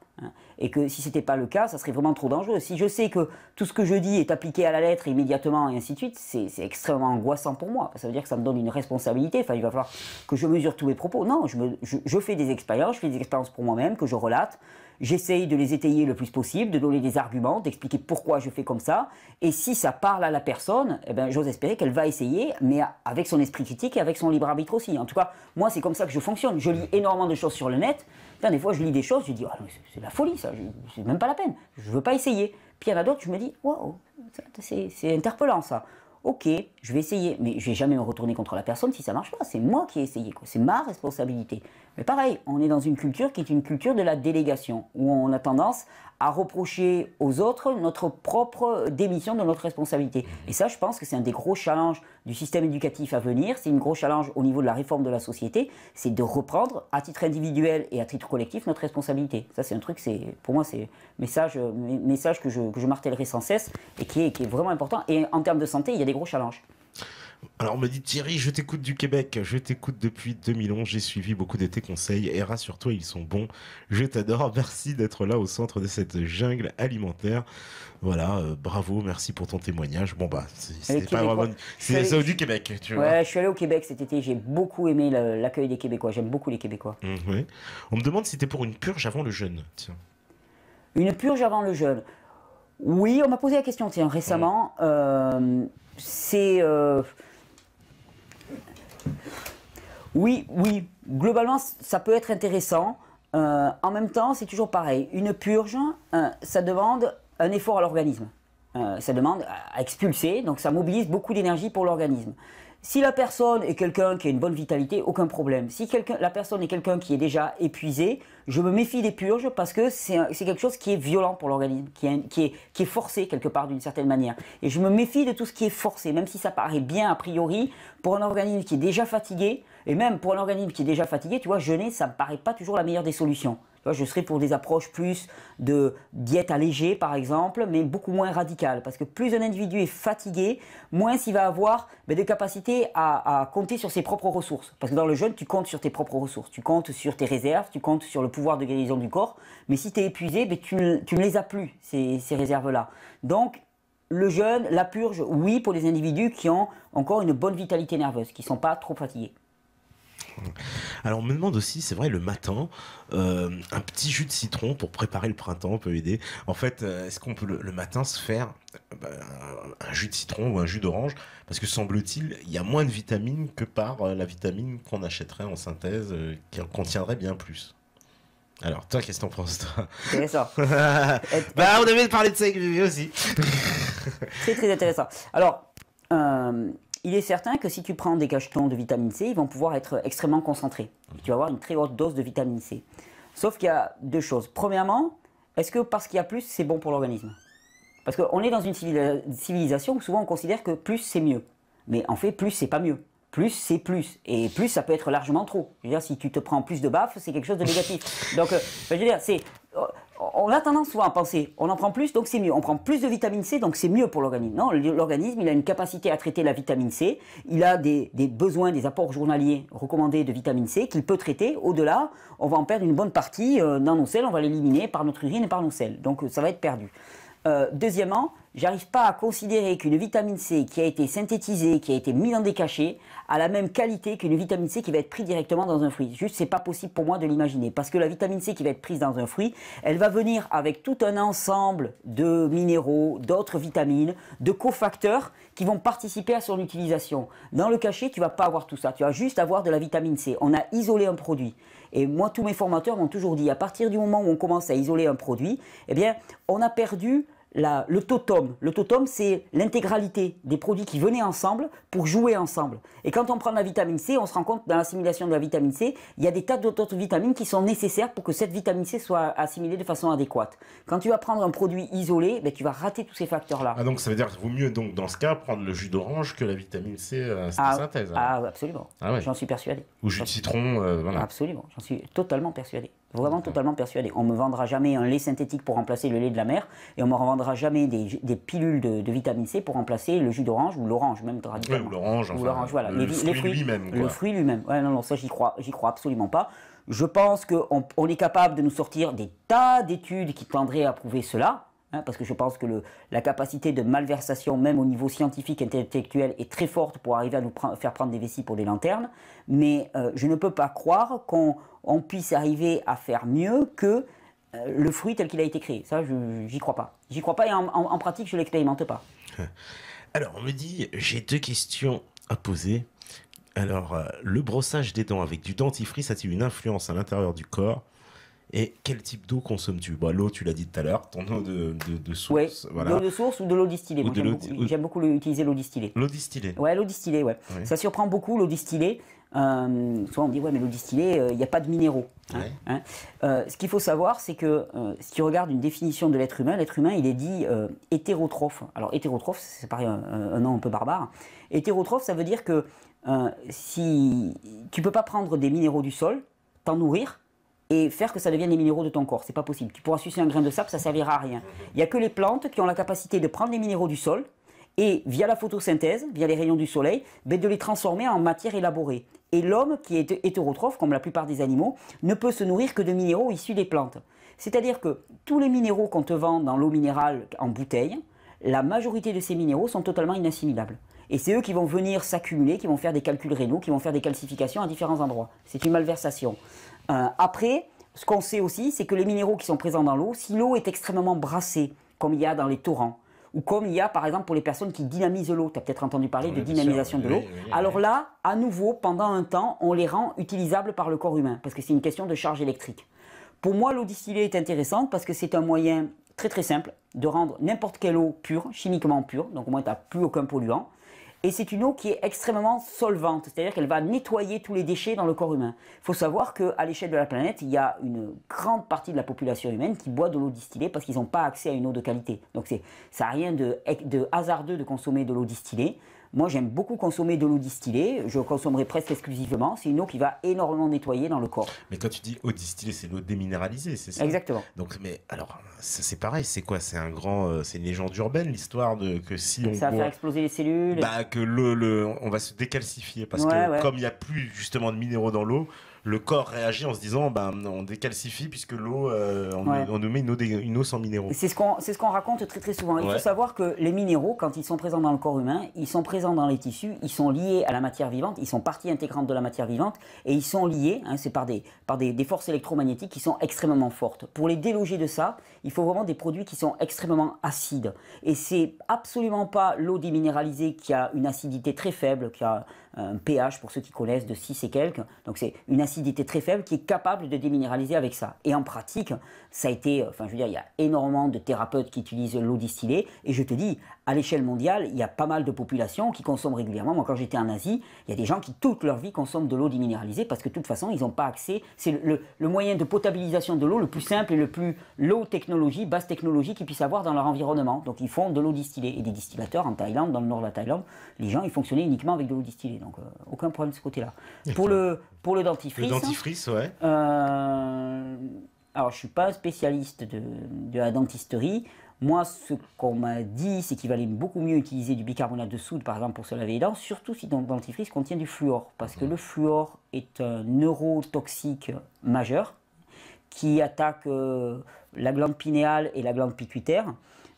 Et que si ce n'était pas le cas, ça serait vraiment trop dangereux. Si je sais que tout ce que je dis est appliqué à la lettre immédiatement et ainsi de suite, c'est extrêmement angoissant pour moi. Ça veut dire que ça me donne une responsabilité. Enfin, il va falloir que je mesure tous mes propos. Non, je fais des expériences, je fais des expériences pour moi-même, que je relate. J'essaye de les étayer le plus possible, de donner des arguments, d'expliquer pourquoi je fais comme ça. Et si ça parle à la personne, eh ben, j'ose espérer qu'elle va essayer, mais avec son esprit critique et avec son libre arbitre aussi. En tout cas, moi, c'est comme ça que je fonctionne. Je lis énormément de choses sur le net. Putain, des fois, je lis des choses, je dis, oh, c'est de la folie, ça, c'est même pas la peine. Je veux pas essayer. Puis il y en a d'autres, je me dis, waouh, c'est interpellant, ça. Ok, je vais essayer, mais je vais jamais me retourner contre la personne si ça marche pas. C'est moi qui ai essayé, quoi. C'est ma responsabilité. Mais pareil, on est dans une culture qui est une culture de la délégation, où on a tendance à reprocher aux autres notre propre démission de notre responsabilité. Et ça, je pense que c'est un des gros challenges du système éducatif à venir, c'est un gros challenge au niveau de la réforme de la société, c'est de reprendre à titre individuel et à titre collectif notre responsabilité. Ça, c'est un truc, pour moi, c'est un message que je martellerai sans cesse et qui est vraiment important. Et en termes de santé, il y a des gros challenges. Alors on me dit Thierry, je t'écoute du Québec, je t'écoute depuis 2011, j'ai suivi beaucoup de tes conseils et rassure-toi, ils sont bons. Je t'adore, merci d'être là au centre de cette jungle alimentaire. Voilà, bravo, merci pour ton témoignage. Bon bah, c'est pas vraiment... C'est ça du Québec, tu vois. Ouais, je suis allé au Québec cet été, j'ai beaucoup aimé l'accueil des Québécois, j'aime beaucoup les Québécois. Ouais. On me demande si t'es pour une purge avant le jeûne. Tiens. Une purge avant le jeûne. Oui, on m'a posé la question, tiens, récemment. Oui, globalement, ça peut être intéressant. En même temps, c'est toujours pareil. Une purge, ça demande un effort à l'organisme. Ça demande à expulser, donc ça mobilise beaucoup d'énergie pour l'organisme. Si la personne est quelqu'un qui a une bonne vitalité, aucun problème. Si la personne est quelqu'un qui est déjà épuisé, je me méfie des purges parce que c'est quelque chose qui est violent pour l'organisme, qui est forcé quelque part d'une certaine manière. Et je me méfie de tout ce qui est forcé, même si ça paraît bien a priori, pour un organisme qui est déjà fatigué, et même pour un organisme qui est déjà fatigué, tu vois, jeûner, ça ne me paraît pas toujours la meilleure des solutions. Je serais pour des approches plus de diète allégée, par exemple, mais beaucoup moins radicales. Parce que plus un individu est fatigué, moins il va avoir de capacité à compter sur ses propres ressources. Parce que dans le jeûne, tu comptes sur tes propres ressources. Tu comptes sur tes réserves, tu comptes sur le pouvoir de guérison du corps. Mais si tu es épuisé, tu ne les as plus, ces réserves-là. Donc, le jeûne, la purge, oui, pour les individus qui ont encore une bonne vitalité nerveuse, qui ne sont pas trop fatigués. Alors on me demande aussi, c'est vrai, le matin, un petit jus de citron pour préparer le printemps peut aider. En fait, est-ce qu'on peut le matin se faire un jus de citron ou un jus d'orange? Parce que semble-t-il, il y a moins de vitamines que par la vitamine qu'on achèterait en synthèse, qui en contiendrait bien plus. Alors toi, qu'est-ce que t'en penses, toi? Intéressant. On devait parler de ça avec Vivi aussi. C'est très intéressant. Alors, il est certain que si tu prends des cachetons de vitamine C, ils vont pouvoir être extrêmement concentrés. Tu vas avoir une très haute dose de vitamine C. Sauf qu'il y a deux choses. Premièrement, est-ce que parce qu'il y a plus, c'est bon pour l'organisme? Parce qu'on est dans une civilisation où souvent on considère que plus, c'est mieux. Mais en fait, plus, c'est pas mieux. Plus, c'est plus. Et plus, ça peut être largement trop. Je veux dire, si tu te prends plus de baffes, c'est quelque chose de négatif. Donc, je veux dire, on a tendance souvent à penser, on en prend plus, donc c'est mieux. On prend plus de vitamine C, donc c'est mieux pour l'organisme. Non, l'organisme, il a une capacité à traiter la vitamine C. Il a des besoins, des apports journaliers recommandés de vitamine C qu'il peut traiter. Au-delà, on va en perdre une bonne partie dans nos selles, on va l'éliminer par notre urine et par nos selles. Donc, ça va être perdu. Deuxièmement, j'arrive pas à considérer qu'une vitamine C qui a été synthétisée, qui a été mise dans des cachets, a la même qualité qu'une vitamine C qui va être prise directement dans un fruit. Juste, c'est pas possible pour moi de l'imaginer. Parce que la vitamine C qui va être prise dans un fruit, elle va venir avec tout un ensemble de minéraux, d'autres vitamines, de cofacteurs qui vont participer à son utilisation. Dans le cachet, tu vas pas avoir tout ça. Tu vas juste avoir de la vitamine C. On a isolé un produit. Et moi, tous mes formateurs m'ont toujours dit, à partir du moment où on commence à isoler un produit, eh bien, on a perdu le totem. Le totem, c'est l'intégralité des produits qui venaient ensemble pour jouer ensemble. Et quand on prend de la vitamine C, on se rend compte dans l'assimilation de la vitamine C, il y a des tas d'autres vitamines qui sont nécessaires pour que cette vitamine C soit assimilée de façon adéquate. Quand tu vas prendre un produit isolé, ben, tu vas rater tous ces facteurs-là. Ah donc ça veut dire qu'il vaut mieux donc, dans ce cas prendre le jus d'orange que la vitamine C de synthèse. Ah absolument, ouais. J'en suis persuadé. Ou jus de citron, voilà. Absolument, j'en suis totalement persuadé. Vraiment totalement persuadé. On ne me vendra jamais un lait synthétique pour remplacer le lait de la mer et on ne me revendra jamais des pilules de vitamine C pour remplacer le jus d'orange ou l'orange même. Ouais, ou l'orange, enfin, voilà. Le fruit lui-même. Le fruit lui-même. Ouais, non, ça j'y crois absolument pas. Je pense qu'on est capable de nous sortir des tas d'études qui tendraient à prouver cela. Parce que je pense que la capacité de malversation, même au niveau scientifique et intellectuel, est très forte pour arriver à nous faire prendre des vessies pour des lanternes. Mais je ne peux pas croire qu'on puisse arriver à faire mieux que le fruit tel qu'il a été créé. Ça, j'y crois pas. J'y crois pas et en pratique, je ne l'expérimente pas. Alors, on me dit, j'ai deux questions à poser. Alors, le brossage des dents avec du dentifrice a-t-il une influence à l'intérieur du corps? Et quel type d'eau consommes-tu? Bah, l'eau, tu l'as dit tout à l'heure, ton eau de source. Ouais, Voilà. l'eau de source ou de l'eau distillée. Moi, j'aime beaucoup utiliser l'eau distillée. L'eau distillée. Ouais, l'eau distillée, ouais. Oui. Ça surprend beaucoup, l'eau distillée. Souvent on me dit, ouais, mais l'eau distillée, il n'y a pas de minéraux. Ce qu'il faut savoir, c'est que si tu regardes une définition de l'être humain, il est dit hétérotrophe. Alors, hétérotrophe, c'est pareil, un nom un peu barbare. Hétérotrophe, ça veut dire que si tu ne peux pas prendre des minéraux du sol, t'en nourrir, et faire que ça devienne les minéraux de ton corps. C'est pas possible. Tu pourras sucer un grain de sable, ça ne servira à rien. Il n'y a que les plantes qui ont la capacité de prendre les minéraux du sol et, via la photosynthèse, via les rayons du soleil, de les transformer en matière élaborée. Et l'homme, qui est hétérotrophe, comme la plupart des animaux, ne peut se nourrir que de minéraux issus des plantes. C'est-à-dire que tous les minéraux qu'on te vend dans l'eau minérale en bouteille, la majorité de ces minéraux sont totalement inassimilables. Et c'est eux qui vont venir s'accumuler, qui vont faire des calculs rénaux, qui vont faire des calcifications à différents endroits. C'est une malversation. Après, ce qu'on sait aussi, c'est que les minéraux qui sont présents dans l'eau, si l'eau est extrêmement brassée, comme il y a dans les torrents, ou comme il y a par exemple pour les personnes qui dynamisent l'eau, tu as peut-être entendu parler de dynamisation de l'eau, alors là, à nouveau, pendant un temps, on les rend utilisables par le corps humain, parce que c'est une question de charge électrique. Pour moi, l'eau distillée est intéressante parce que c'est un moyen très très simple de rendre n'importe quelle eau pure, chimiquement pure, donc au moins tu n'as plus aucun polluant. Et c'est une eau qui est extrêmement solvante, c'est-à-dire qu'elle va nettoyer tous les déchets dans le corps humain. Il faut savoir qu'à l'échelle de la planète, il y a une grande partie de la population humaine qui boit de l'eau distillée parce qu'ils n'ont pas accès à une eau de qualité. Donc ça n'a rien de hasardeux de consommer de l'eau distillée. Moi, j'aime beaucoup consommer de l'eau distillée. Je consommerai presque exclusivement. C'est une eau qui va énormément nettoyer dans le corps. Mais quand tu dis eau distillée, c'est l'eau déminéralisée, c'est ça? Exactement. Donc, mais alors, c'est pareil. C'est quoi? C'est c'est une légende urbaine, l'histoire de que si on ça va faire exploser les cellules. Bah, que on va se décalcifier parce que comme il n'y a plus justement de minéraux dans l'eau, le corps réagit en se disant on décalcifie puisque l'eau, on nous met une eau sans minéraux. C'est ce qu'on raconte très très souvent. Il faut savoir que les minéraux, quand ils sont présents dans le corps humain, ils sont présents dans les tissus, ils sont liés à la matière vivante, ils sont partie intégrante de la matière vivante et ils sont liés, c'est par des forces électromagnétiques qui sont extrêmement fortes. Pour les déloger de ça, il faut vraiment des produits qui sont extrêmement acides. Et c'est absolument pas l'eau déminéralisée qui a une acidité très faible, qui a un pH, pour ceux qui connaissent, de 6 et quelques. Donc c'est une acidité très faible qui est capable de déminéraliser avec ça. Et en pratique, ça a été, je veux dire, il y a énormément de thérapeutes qui utilisent l'eau distillée. Et je te dis, à l'échelle mondiale, il y a pas mal de populations qui consomment régulièrement. Moi, quand j'étais en Asie, il y a des gens qui, toute leur vie, consomment de l'eau déminéralisée parce que de toute façon, ils n'ont pas accès. C'est le moyen de potabilisation de l'eau le plus simple et le plus low technologie, basse technologie qu'ils puissent avoir dans leur environnement. Donc, ils font de l'eau distillée. Et des distillateurs en Thaïlande, dans le nord de la Thaïlande, les gens, ils fonctionnaient uniquement avec de l'eau distillée. Donc, aucun problème de ce côté-là. Pour le dentifrice... Le dentifrice, ouais. Alors, je ne suis pas un spécialiste de la dentisterie. Moi, ce qu'on m'a dit, c'est qu'il valait beaucoup mieux utiliser du bicarbonate de soude, par exemple, pour se laver les dents, surtout si ton dentifrice contient du fluor. Parce que le fluor est un neurotoxique majeur qui attaque la glande pinéale et la glande pituitaire.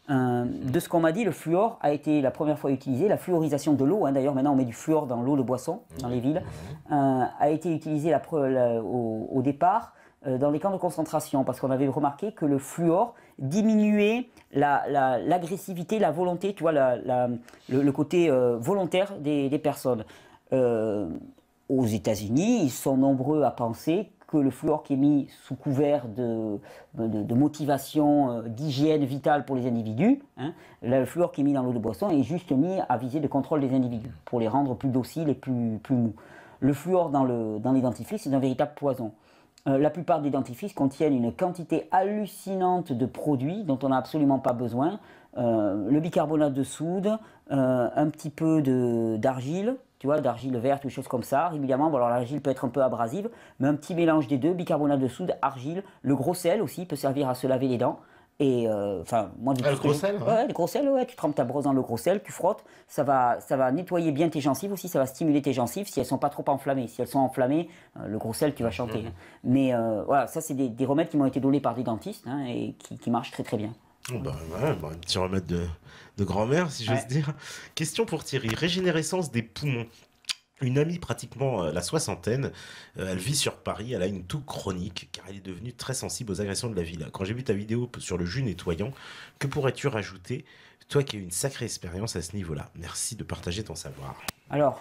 De ce qu'on m'a dit, le fluor a été la première fois utilisé, la fluorisation de l'eau, d'ailleurs maintenant on met du fluor dans l'eau de boisson, dans les villes, a été utilisé au départ dans les camps de concentration, parce qu'on avait remarqué que le fluor diminuait l'agressivité, la volonté, tu vois, le côté volontaire des personnes. Aux États-Unis, ils sont nombreux à penser que le fluor qui est mis sous couvert de motivation, d'hygiène vitale pour les individus, le fluor qui est mis dans l'eau de boisson est juste mis à viser de contrôle des individus, pour les rendre plus dociles et plus mous. Le fluor dans les dentifrices, c'est un véritable poison. La plupart des dentifrices contiennent une quantité hallucinante de produits dont on n'a absolument pas besoin. Le bicarbonate de soude, un petit peu d'argile, tu vois, d'argile verte ou des choses comme ça. Régulièrement, alors l'argile peut être un peu abrasive, mais un petit mélange des deux, bicarbonate de soude, argile. Le gros sel aussi peut servir à se laver les dents. Et moi, le gros sel, le gros sel, tu trempes ta brosse dans le gros sel, tu frottes, ça va nettoyer bien tes gencives aussi, ça va stimuler tes gencives si elles sont pas trop enflammées. Si elles sont enflammées, le gros sel, tu vas chanter. Mais voilà, ça c'est des remèdes qui m'ont été donnés par des dentistes et qui marchent très très bien. Un petit remède de grand-mère, si j'ose dire. Question pour Thierry. Régénérescence des poumons. Une amie pratiquement la soixantaine, elle vit sur Paris, elle a une toux chronique car elle est devenue très sensible aux agressions de la ville. Quand j'ai vu ta vidéo sur le jus nettoyant, que pourrais-tu rajouter, toi qui as eu une sacrée expérience à ce niveau-là? Merci de partager ton savoir. Alors,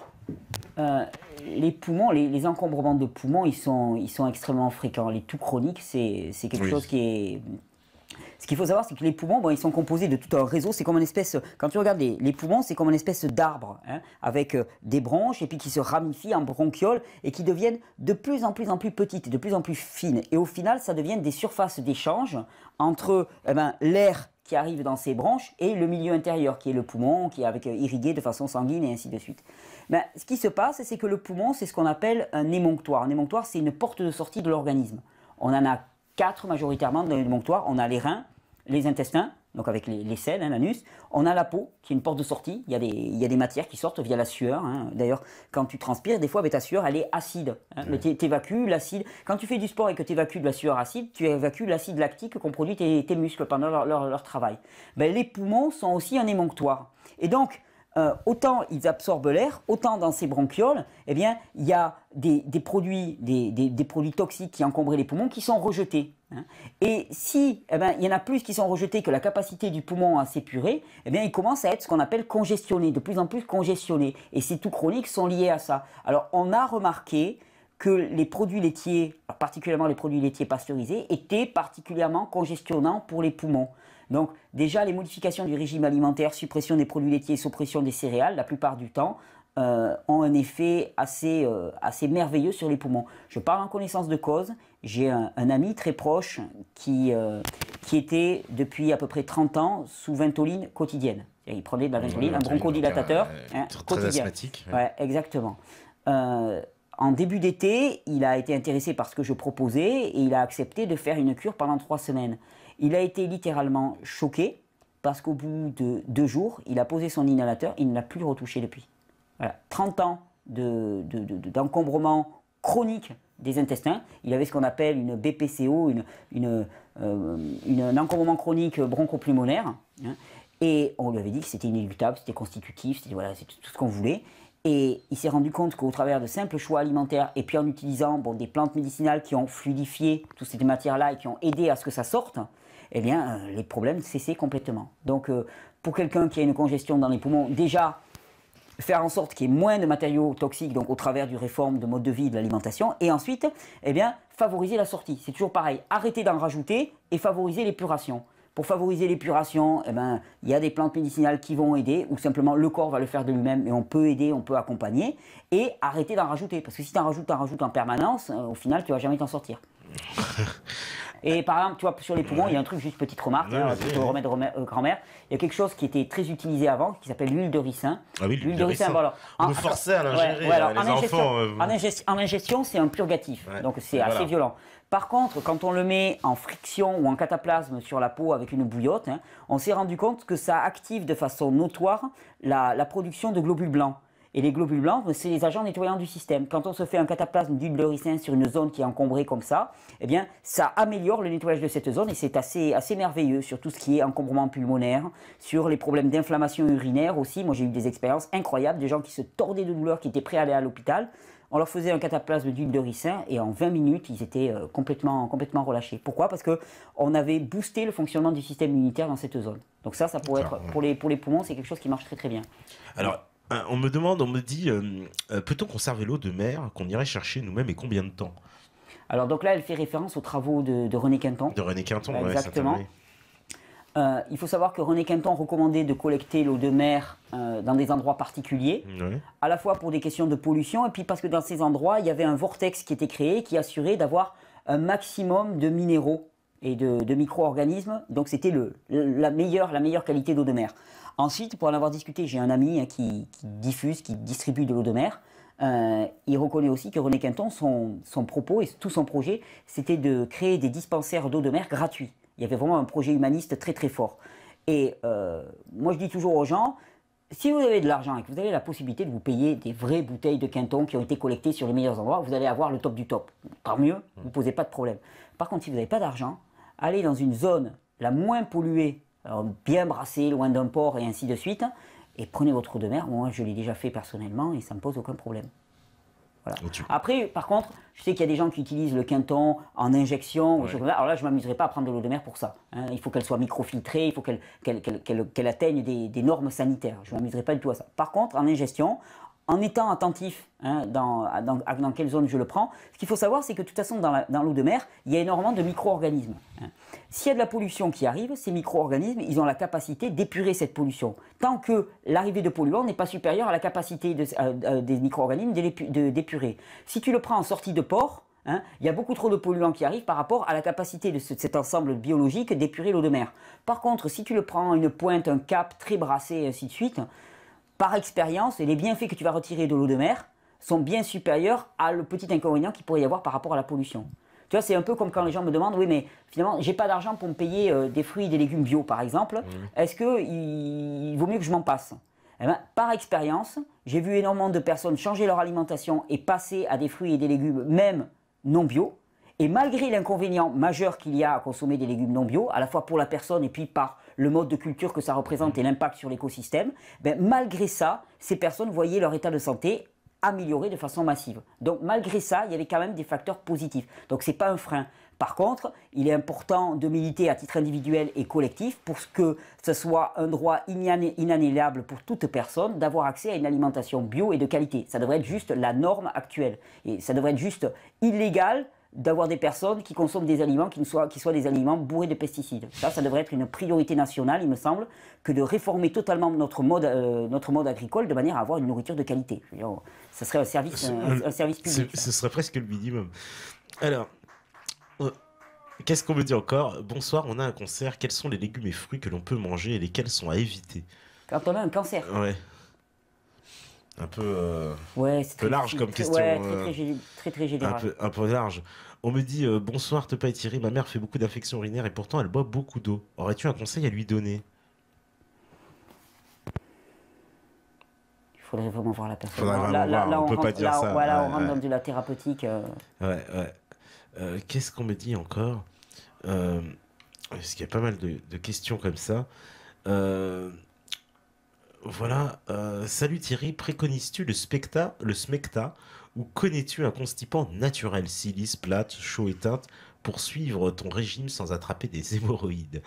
les poumons, les encombrements de poumons, ils sont extrêmement fréquents. Les toux chroniques, c'est quelque chose qui est... Ce qu'il faut savoir, c'est que les poumons, bon, ils sont composés de tout un réseau. C'est comme une espèce, quand tu regardes les poumons, c'est comme une espèce d'arbre, hein, avec des branches et puis qui se ramifient en bronchioles et qui deviennent de plus en plus petites, de plus en plus fines. Et au final, ça devient des surfaces d'échange entre l'air qui arrive dans ces branches et le milieu intérieur, qui est le poumon, qui est irrigué de façon sanguine et ainsi de suite. Ce qui se passe, c'est que le poumon, c'est ce qu'on appelle un émonctoire. Un émonctoire, c'est une porte de sortie de l'organisme. On en a 4 majoritairement dans l'émonctoire. On a les reins, les intestins, donc avec les selles, hein, l'anus. On a la peau, qui est une porte de sortie. Il y a des matières qui sortent via la sueur. Hein. D'ailleurs, quand tu transpires, des fois, ta sueur, elle est acide. Hein. Mais tu évacues l'acide. Quand tu fais du sport et que tu évacues de la sueur acide, tu évacues l'acide lactique qu'ont produit tes muscles pendant leur travail. Les poumons sont aussi un émonctoire. Et donc, autant ils absorbent l'air, autant dans ces bronchioles, il y a des produits toxiques qui encombrent les poumons qui sont rejetés. Hein. Et si il y en a plus qui sont rejetés que la capacité du poumon à s'épurer, ils commencent à être ce qu'on appelle congestionnés, de plus en plus congestionnés. Et ces toux chroniques sont liés à ça. Alors on a remarqué que les produits laitiers, particulièrement les produits laitiers pasteurisés, étaient particulièrement congestionnants pour les poumons. Donc déjà, les modifications du régime alimentaire, suppression des produits laitiers, suppression des céréales, la plupart du temps, ont un effet assez merveilleux sur les poumons. Je parle en connaissance de cause. J'ai un ami très proche qui était depuis à peu près 30 ans sous ventoline quotidienne. Il prenait de la ventoline, un bronchodilatateur très asthmatique. Ouais, exactement. En début d'été, il a été intéressé par ce que je proposais et il a accepté de faire une cure pendant 3 semaines. Il a été littéralement choqué parce qu'au bout de 2 jours, il a posé son inhalateur, il ne l'a plus retouché depuis. Voilà. 30 ans d'encombrement chronique des intestins. Il avait ce qu'on appelle une BPCO, un encombrement chronique bronchopulmonaire. Hein, et on lui avait dit que c'était inéluctable, c'était constitutif, c'était tout ce qu'on voulait. Et il s'est rendu compte qu'au travers de simples choix alimentaires et puis en utilisant des plantes médicinales qui ont fluidifié toutes ces matières-là et qui ont aidé à ce que ça sorte, les problèmes cessaient complètement. Donc pour quelqu'un qui a une congestion dans les poumons, déjà faire en sorte qu'il y ait moins de matériaux toxiques donc au travers du réforme de mode de vie et de l'alimentation, et ensuite favoriser la sortie. C'est toujours pareil, arrêter d'en rajouter et favoriser l'épuration. Pour favoriser l'épuration, il y a des plantes médicinales qui vont aider, ou simplement le corps va le faire de lui-même, et on peut aider, on peut accompagner, et arrêter d'en rajouter. Parce que si tu en rajoutes en permanence, au final, tu ne vas jamais t'en sortir. Et par exemple, tu vois, sur les poumons, il y a un truc, juste petite remarque, pour le remède grand-mère, il y a quelque chose qui était très utilisé avant, qui s'appelle l'huile de ricin. Ah oui, l'huile de ricin. On me forçait à l'ingérer, les enfants. En ingestion, c'est un purgatif, donc c'est assez violent. Par contre, quand on le met en friction ou en cataplasme sur la peau avec une bouillotte, on s'est rendu compte que ça active de façon notoire la production de globules blancs. Et les globules blancs, c'est les agents nettoyants du système. Quand on se fait un cataplasme d'huile de ricin sur une zone qui est encombrée comme ça, ça améliore le nettoyage de cette zone et c'est assez merveilleux sur tout ce qui est encombrement pulmonaire, sur les problèmes d'inflammation urinaire aussi. Moi, j'ai eu des expériences incroyables, des gens qui se tordaient de douleur, qui étaient prêts à aller à l'hôpital. On leur faisait un cataplasme d'huile de ricin et en 20 minutes, ils étaient complètement relâchés. Pourquoi? Parce qu'on avait boosté le fonctionnement du système immunitaire dans cette zone. Donc ça pourrait être, pour les poumons, c'est quelque chose qui marche très très bien. Alors, on me dit, peut-on conserver l'eau de mer qu'on irait chercher nous-mêmes et combien de temps? Alors donc là, elle fait référence aux travaux de René Quinton. De René Quinton, exactement. Il faut savoir que René Quinton recommandait de collecter l'eau de mer dans des endroits particuliers, à la fois pour des questions de pollution, et puis parce que dans ces endroits, il y avait un vortex qui était créé, qui assurait d'avoir un maximum de minéraux et de micro-organismes. Donc c'était la meilleure qualité d'eau de mer. Ensuite, pour en avoir discuté, j'ai un ami qui distribue de l'eau de mer. Il reconnaît aussi que René Quinton, son propos et tout son projet, c'était de créer des dispensaires d'eau de mer gratuits. Il y avait vraiment un projet humaniste très très fort. Et moi je dis toujours aux gens, si vous avez de l'argent et que vous avez la possibilité de vous payer des vraies bouteilles de Quinton qui ont été collectées sur les meilleurs endroits, vous allez avoir le top du top. Tant mieux, vous ne posez pas de problème. Par contre, si vous n'avez pas d'argent, allez dans une zone la moins polluée, alors bien brassée, loin d'un port et ainsi de suite, et prenez votre eau de mer. Moi je l'ai déjà fait personnellement et ça ne me pose aucun problème. Voilà. Après, par contre, je sais qu'il y a des gens qui utilisent le Quinton en injection. Alors là, je ne m'amuserai pas à prendre de l'eau de mer pour ça. Hein. Il faut qu'elle soit microfiltrée, il faut qu'elle atteigne des normes sanitaires. Je ne m'amuserai pas du tout à ça. Par contre, en ingestion, en étant attentif dans quelle zone je le prends. Ce qu'il faut savoir, c'est que de toute façon, dans l'eau de mer, il y a énormément de micro-organismes. S'il y a de la pollution qui arrive, ces micro-organismes, ils ont la capacité d'épurer cette pollution. Tant que l'arrivée de polluants n'est pas supérieure à la capacité des micro-organismes d'épurer. Si tu le prends en sortie de port, il y a beaucoup trop de polluants qui arrivent par rapport à la capacité de cet ensemble biologique d'épurer l'eau de mer. Par contre, si tu le prends à une pointe, un cap très brassé, et ainsi de suite, par expérience, les bienfaits que tu vas retirer de l'eau de mer sont bien supérieurs à le petit inconvénient qu'il pourrait y avoir par rapport à la pollution. Tu vois, c'est un peu comme quand les gens me demandent, oui, mais finalement, j'ai pas d'argent pour me payer des fruits et des légumes bio, par exemple. Est-ce qu'il vaut mieux que je m'en passe? Eh ben, par expérience, j'ai vu énormément de personnes changer leur alimentation et passer à des fruits et des légumes, même non bio. Et malgré l'inconvénient majeur qu'il y a à consommer des légumes non bio, à la fois pour la personne et puis par le mode de culture que ça représente et l'impact sur l'écosystème, ben, malgré ça, ces personnes voyaient leur état de santé amélioré de façon massive. Donc malgré ça, il y avait quand même des facteurs positifs. Donc ce n'est pas un frein. Par contre, il est important de militer à titre individuel et collectif pour que ce soit un droit inaliénable pour toute personne d'avoir accès à une alimentation bio et de qualité. Ça devrait être juste la norme actuelle. Et ça devrait être juste illégal d'avoir des personnes qui consomment des aliments qui soient des aliments bourrés de pesticides. Ça devrait être une priorité nationale, il me semble, que de réformer totalement notre mode agricole de manière à avoir une nourriture de qualité. Ce serait un service public. Ce serait presque le minimum. Alors, qu'est-ce qu'on me dit encore? Bonsoir, on a un concert. Quels sont les légumes et fruits que l'on peut manger et lesquels sont à éviter? Quand on a un cancer. Ouais. Un peu, c'est peu large comme question. Ouais, très général. Un peu large. On me dit bonsoir Tepa et Thierry, ma mère fait beaucoup d'infections urinaires et pourtant elle boit beaucoup d'eau. Aurais-tu un conseil à lui donner? Il faudrait vraiment voir la personne. On peut pas dire ça. Voilà, on rentre dans de la thérapeutique. Ouais. Qu'est-ce qu'on me dit encore? Parce qu'il y a pas mal de questions comme ça. Voilà. Salut Thierry, préconises-tu le smecta ou connais-tu un constipant naturel, silice, plate, chaud et teinte pour suivre ton régime sans attraper des hémorroïdes?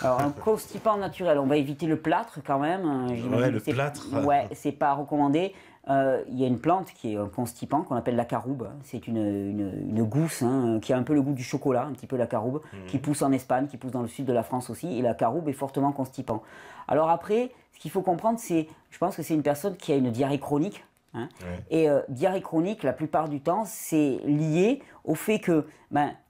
Alors, un constipant naturel, on va éviter le plâtre quand même. Ouais, le plâtre. Ouais, c'est pas recommandé. Il y a une plante qui est un constipant qu'on appelle la caroube. C'est une gousse qui a un peu le goût du chocolat, un petit peu la caroube, qui pousse en Espagne, qui pousse dans le sud de la France aussi. Et la caroube est fortement constipant. Alors après, ce qu'il faut comprendre, je pense que c'est une personne qui a une diarrhée chronique. Ouais. Et diarrhée chronique, la plupart du temps, c'est lié au fait que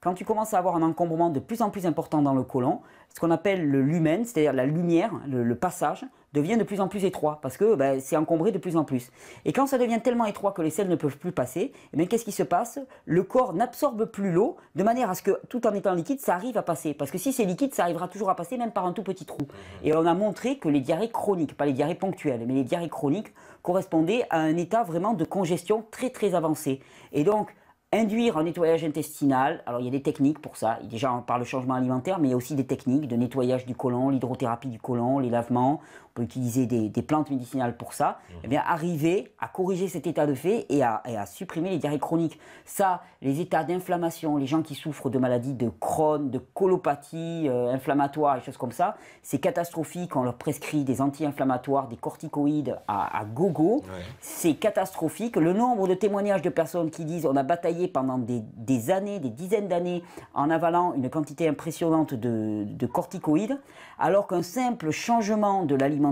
quand tu commences à avoir un encombrement de plus en plus important dans le côlon, ce qu'on appelle le lumen, c'est-à-dire la lumière, le passage, devient de plus en plus étroit parce que c'est encombré de plus en plus. Et quand ça devient tellement étroit que les selles ne peuvent plus passer, qu'est-ce qui se passe? Le corps n'absorbe plus l'eau de manière à ce que, tout en étant liquide, ça arrive à passer. Parce que si c'est liquide, ça arrivera toujours à passer, même par un tout petit trou. Et on a montré que les diarrhées chroniques, pas les diarrhées ponctuelles, mais les diarrhées chroniques, correspondaient à un état vraiment de congestion très avancé. Et donc, induire un nettoyage intestinal, alors il y a des techniques pour ça, déjà par le changement alimentaire, mais il y a aussi des techniques de nettoyage du côlon, l'hydrothérapie du côlon, les lavements, on peut utiliser des plantes médicinales pour ça, arriver à corriger cet état de fait et à supprimer les diarrhées chroniques. Ça, les états d'inflammation, les gens qui souffrent de maladies de Crohn, de colopathie inflammatoire, des choses comme ça, c'est catastrophique, on leur prescrit des anti-inflammatoires, des corticoïdes à gogo, c'est catastrophique. Le nombre de témoignages de personnes qui disent on a bataillé pendant des années, des dizaines d'années, en avalant une quantité impressionnante de corticoïdes, alors qu'un simple changement de l'alimentation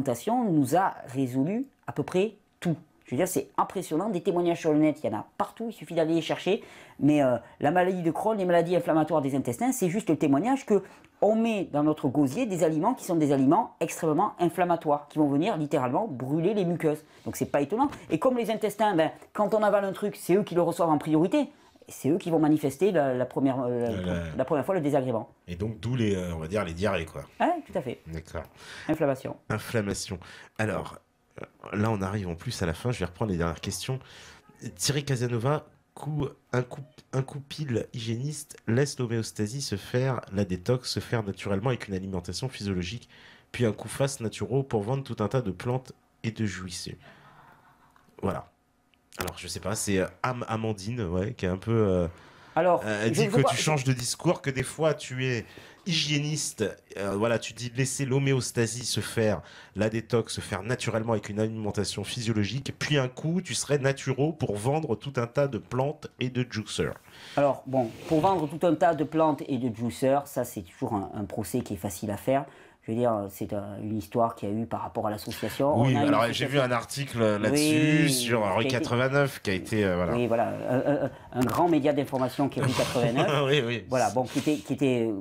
nous a résolu à peu près tout. Je veux dire, c'est impressionnant, des témoignages sur le net, il y en a partout, il suffit d'aller les chercher, mais la maladie de Crohn, les maladies inflammatoires des intestins, c'est juste le témoignage qu'on met dans notre gosier des aliments qui sont des aliments extrêmement inflammatoires, qui vont venir littéralement brûler les muqueuses. Donc c'est pas étonnant. Et comme les intestins, quand on avale un truc, c'est eux qui le reçoivent en priorité, c'est eux qui vont manifester la première fois le désagrément. Et donc d'où on va dire les diarrhées, quoi. Oui, tout à fait. D'accord. Inflammation. Alors, là on arrive en plus à la fin, je vais reprendre les dernières questions. Thierry Casanova, un coup pile hygiéniste laisse l'homéostasie se faire, la détox se faire naturellement avec une alimentation physiologique, puis un coup face naturel pour vendre tout un tas de plantes et de jouisseurs. Voilà. Alors, je sais pas, c'est Amandine, qui est un peu Alors, Elle dit que tu changes de discours, que des fois tu es hygiéniste. Voilà, tu dis laisser l'homéostasie se faire, la détox se faire naturellement avec une alimentation physiologique. Puis un coup, tu serais naturo pour vendre tout un tas de plantes et de juicers. Alors, bon, pour vendre tout un tas de plantes et de juicers, ça c'est toujours un procès qui est facile à faire. Je veux dire, c'est une histoire qu'il y a eu par rapport à l'association. Oui, alors j'ai vu un article là-dessus sur Rue 89 qui a été... voilà. Oui, voilà, un grand média d'information qui est Rue 89. Oui, oui. Voilà, bon, qui était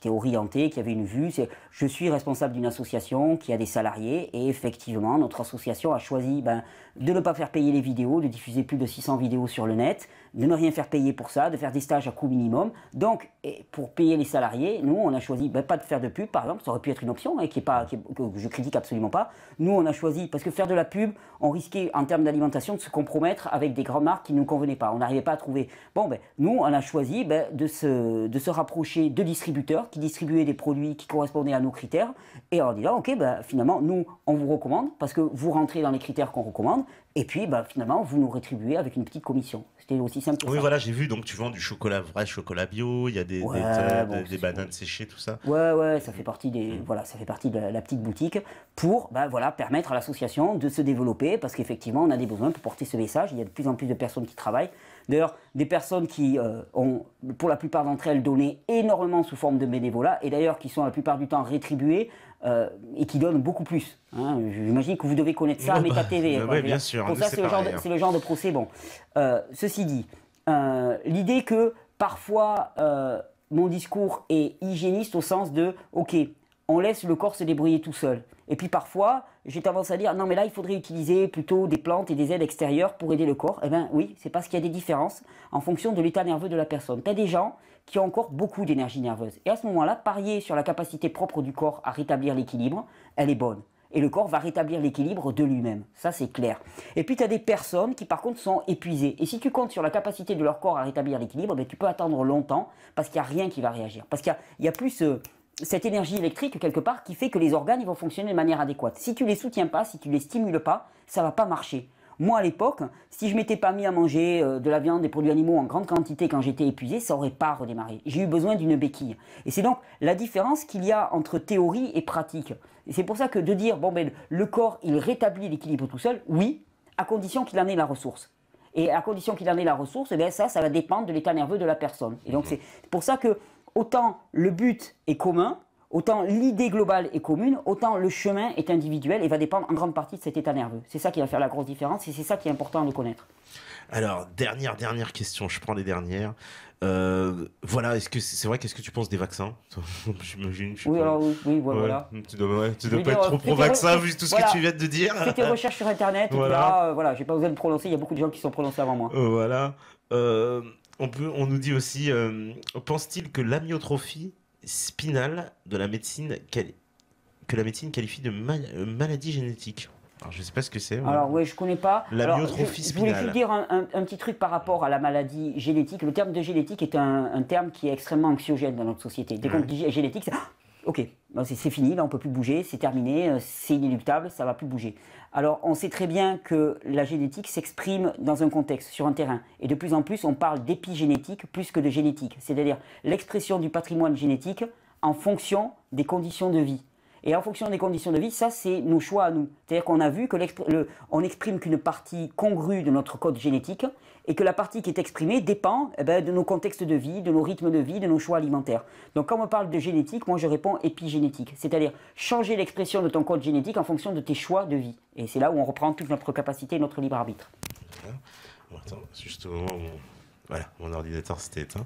orienté, qui avait une vue. Je suis responsable d'une association qui a des salariés et effectivement, notre association a choisi de ne pas faire payer les vidéos, de diffuser plus de 600 vidéos sur le net, de ne rien faire payer pour ça, de faire des stages à coût minimum. Donc, pour payer les salariés, nous, on a choisi pas de faire de pub, par exemple, ça aurait pu être une option, que je critique absolument pas. Nous, on a choisi, parce que faire de la pub, on risquait, en termes d'alimentation, de se compromettre avec des grandes marques qui ne nous convenaient pas. On n'arrivait pas à trouver. Bon, nous, on a choisi de se rapprocher de distributeurs qui distribuaient des produits qui correspondaient à nos critères, et en disant, ok, finalement, nous, on vous recommande, parce que vous rentrez dans les critères qu'on recommande, et puis, finalement, vous nous rétribuez avec une petite commission. C'était aussi simple que ça. Oui, voilà, j'ai vu, donc tu vends du chocolat vrai, chocolat bio, il y a des bananes séchées, tout ça. Ouais, ça fait partie ça fait partie de la petite boutique pour, permettre à l'association de se développer, parce qu'effectivement, on a des besoins pour porter ce message. Il y a de plus en plus de personnes qui travaillent. D'ailleurs, des personnes qui ont, pour la plupart d'entre elles, donné énormément sous forme de bénévolat, et d'ailleurs qui sont la plupart du temps rétribuées, et qui donnent beaucoup plus. Hein. J'imagine que vous devez connaître ça à Méta TV. Oui, bien sûr. Pour ça, c'est le genre de procès. Bon, ceci dit, l'idée que parfois mon discours est hygiéniste au sens de, ok, on laisse le corps se débrouiller tout seul. Et puis parfois, j'ai tendance à dire, non mais là, il faudrait utiliser plutôt des plantes et des aides extérieures pour aider le corps. Eh bien oui, c'est parce qu'il y a des différences en fonction de l'état nerveux de la personne. Tu as des gens qui ont encore beaucoup d'énergie nerveuse. Et à ce moment-là, parier sur la capacité propre du corps à rétablir l'équilibre, elle est bonne. Et le corps va rétablir l'équilibre de lui-même. Ça, c'est clair. Et puis, tu as des personnes qui, par contre, sont épuisées. Et si tu comptes sur la capacité de leur corps à rétablir l'équilibre, tu peux attendre longtemps parce qu'il n'y a rien qui va réagir. Parce qu'il y a plus cette énergie électrique, quelque part, qui fait que les organes ils vont fonctionner de manière adéquate. Si tu ne les soutiens pas, si tu ne les stimules pas, ça ne va pas marcher. Moi, à l'époque, si je ne m'étais pas mis à manger de la viande, des produits animaux en grande quantité quand j'étais épuisé, ça n'aurait pas redémarré. J'ai eu besoin d'une béquille. Et c'est donc la différence qu'il y a entre théorie et pratique. Et c'est pour ça que de dire, le corps, il rétablit l'équilibre tout seul, oui, à condition qu'il en ait la ressource. Et à condition qu'il en ait la ressource, ça va dépendre de l'état nerveux de la personne. Et donc, c'est pour ça que autant le but est commun, autant l'idée globale est commune, autant le chemin est individuel et va dépendre en grande partie de cet état nerveux. C'est ça qui va faire la grosse différence et c'est ça qui est important de connaître. Alors, dernière question, je prends les dernières. Voilà, est-ce que c'est vrai, qu'est-ce que tu penses des vaccins? J'imagine. Oui, voilà. Tu dois pas être trop pro-vaccin vu tout ce que tu viens de dire. Fais tes recherches sur Internet, voilà, j'ai pas besoin de prononcer, il y a beaucoup de gens qui sont prononcés avant moi. Voilà. On nous dit aussi, pense-t-il que l'amyotrophie spinale de la médecine, que la médecine qualifie de maladie génétique? Alors, je ne sais pas ce que c'est. Alors, oui, je ne connais pas. L'amyotrophie spinale. Je voulais juste dire un petit truc par rapport à la maladie génétique. Le terme de génétique est un terme qui est extrêmement anxiogène dans notre société. Dès qu'on dit génétique, c'est ok, c'est fini, là on ne peut plus bouger, c'est terminé, c'est inéluctable, ça ne va plus bouger. Alors, on sait très bien que la génétique s'exprime dans un contexte, sur un terrain. Et de plus en plus, on parle d'épigénétique plus que de génétique. C'est-à-dire l'expression du patrimoine génétique en fonction des conditions de vie. Et en fonction des conditions de vie, ça, c'est nos choix à nous. C'est-à-dire qu'on a vu qu'on n'exprime qu'une partie congrue de notre code génétique et que la partie qui est exprimée dépend de nos contextes de vie, de nos rythmes de vie, de nos choix alimentaires. Donc quand on parle de génétique, moi je réponds épigénétique. C'est-à-dire changer l'expression de ton code génétique en fonction de tes choix de vie. Et c'est là où on reprend toute notre capacité et notre libre arbitre. Attends, juste au moment où mon ordinateur s'était éteint.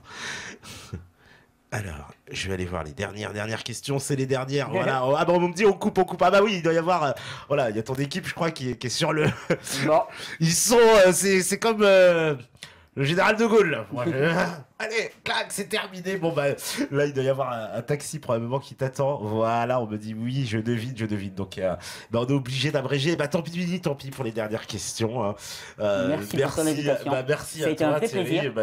Alors, je vais aller voir les dernières questions, c'est les dernières, voilà. Ah bon, on me dit on coupe. Ah bah oui, il doit y avoir, il y a ton équipe, je crois, qui est sur le... Bon. Ils sont, c'est comme le général de Gaulle, là. Allez, clac, c'est terminé. Bon bah, là, il doit y avoir un taxi probablement qui t'attend. Voilà, on me dit oui, je devine. Donc, on est obligé d'abréger. Bah tant pis pour les dernières questions. Hein. Merci pour ton invitation. Merci à toi, C'était un vrai Thierry. plaisir.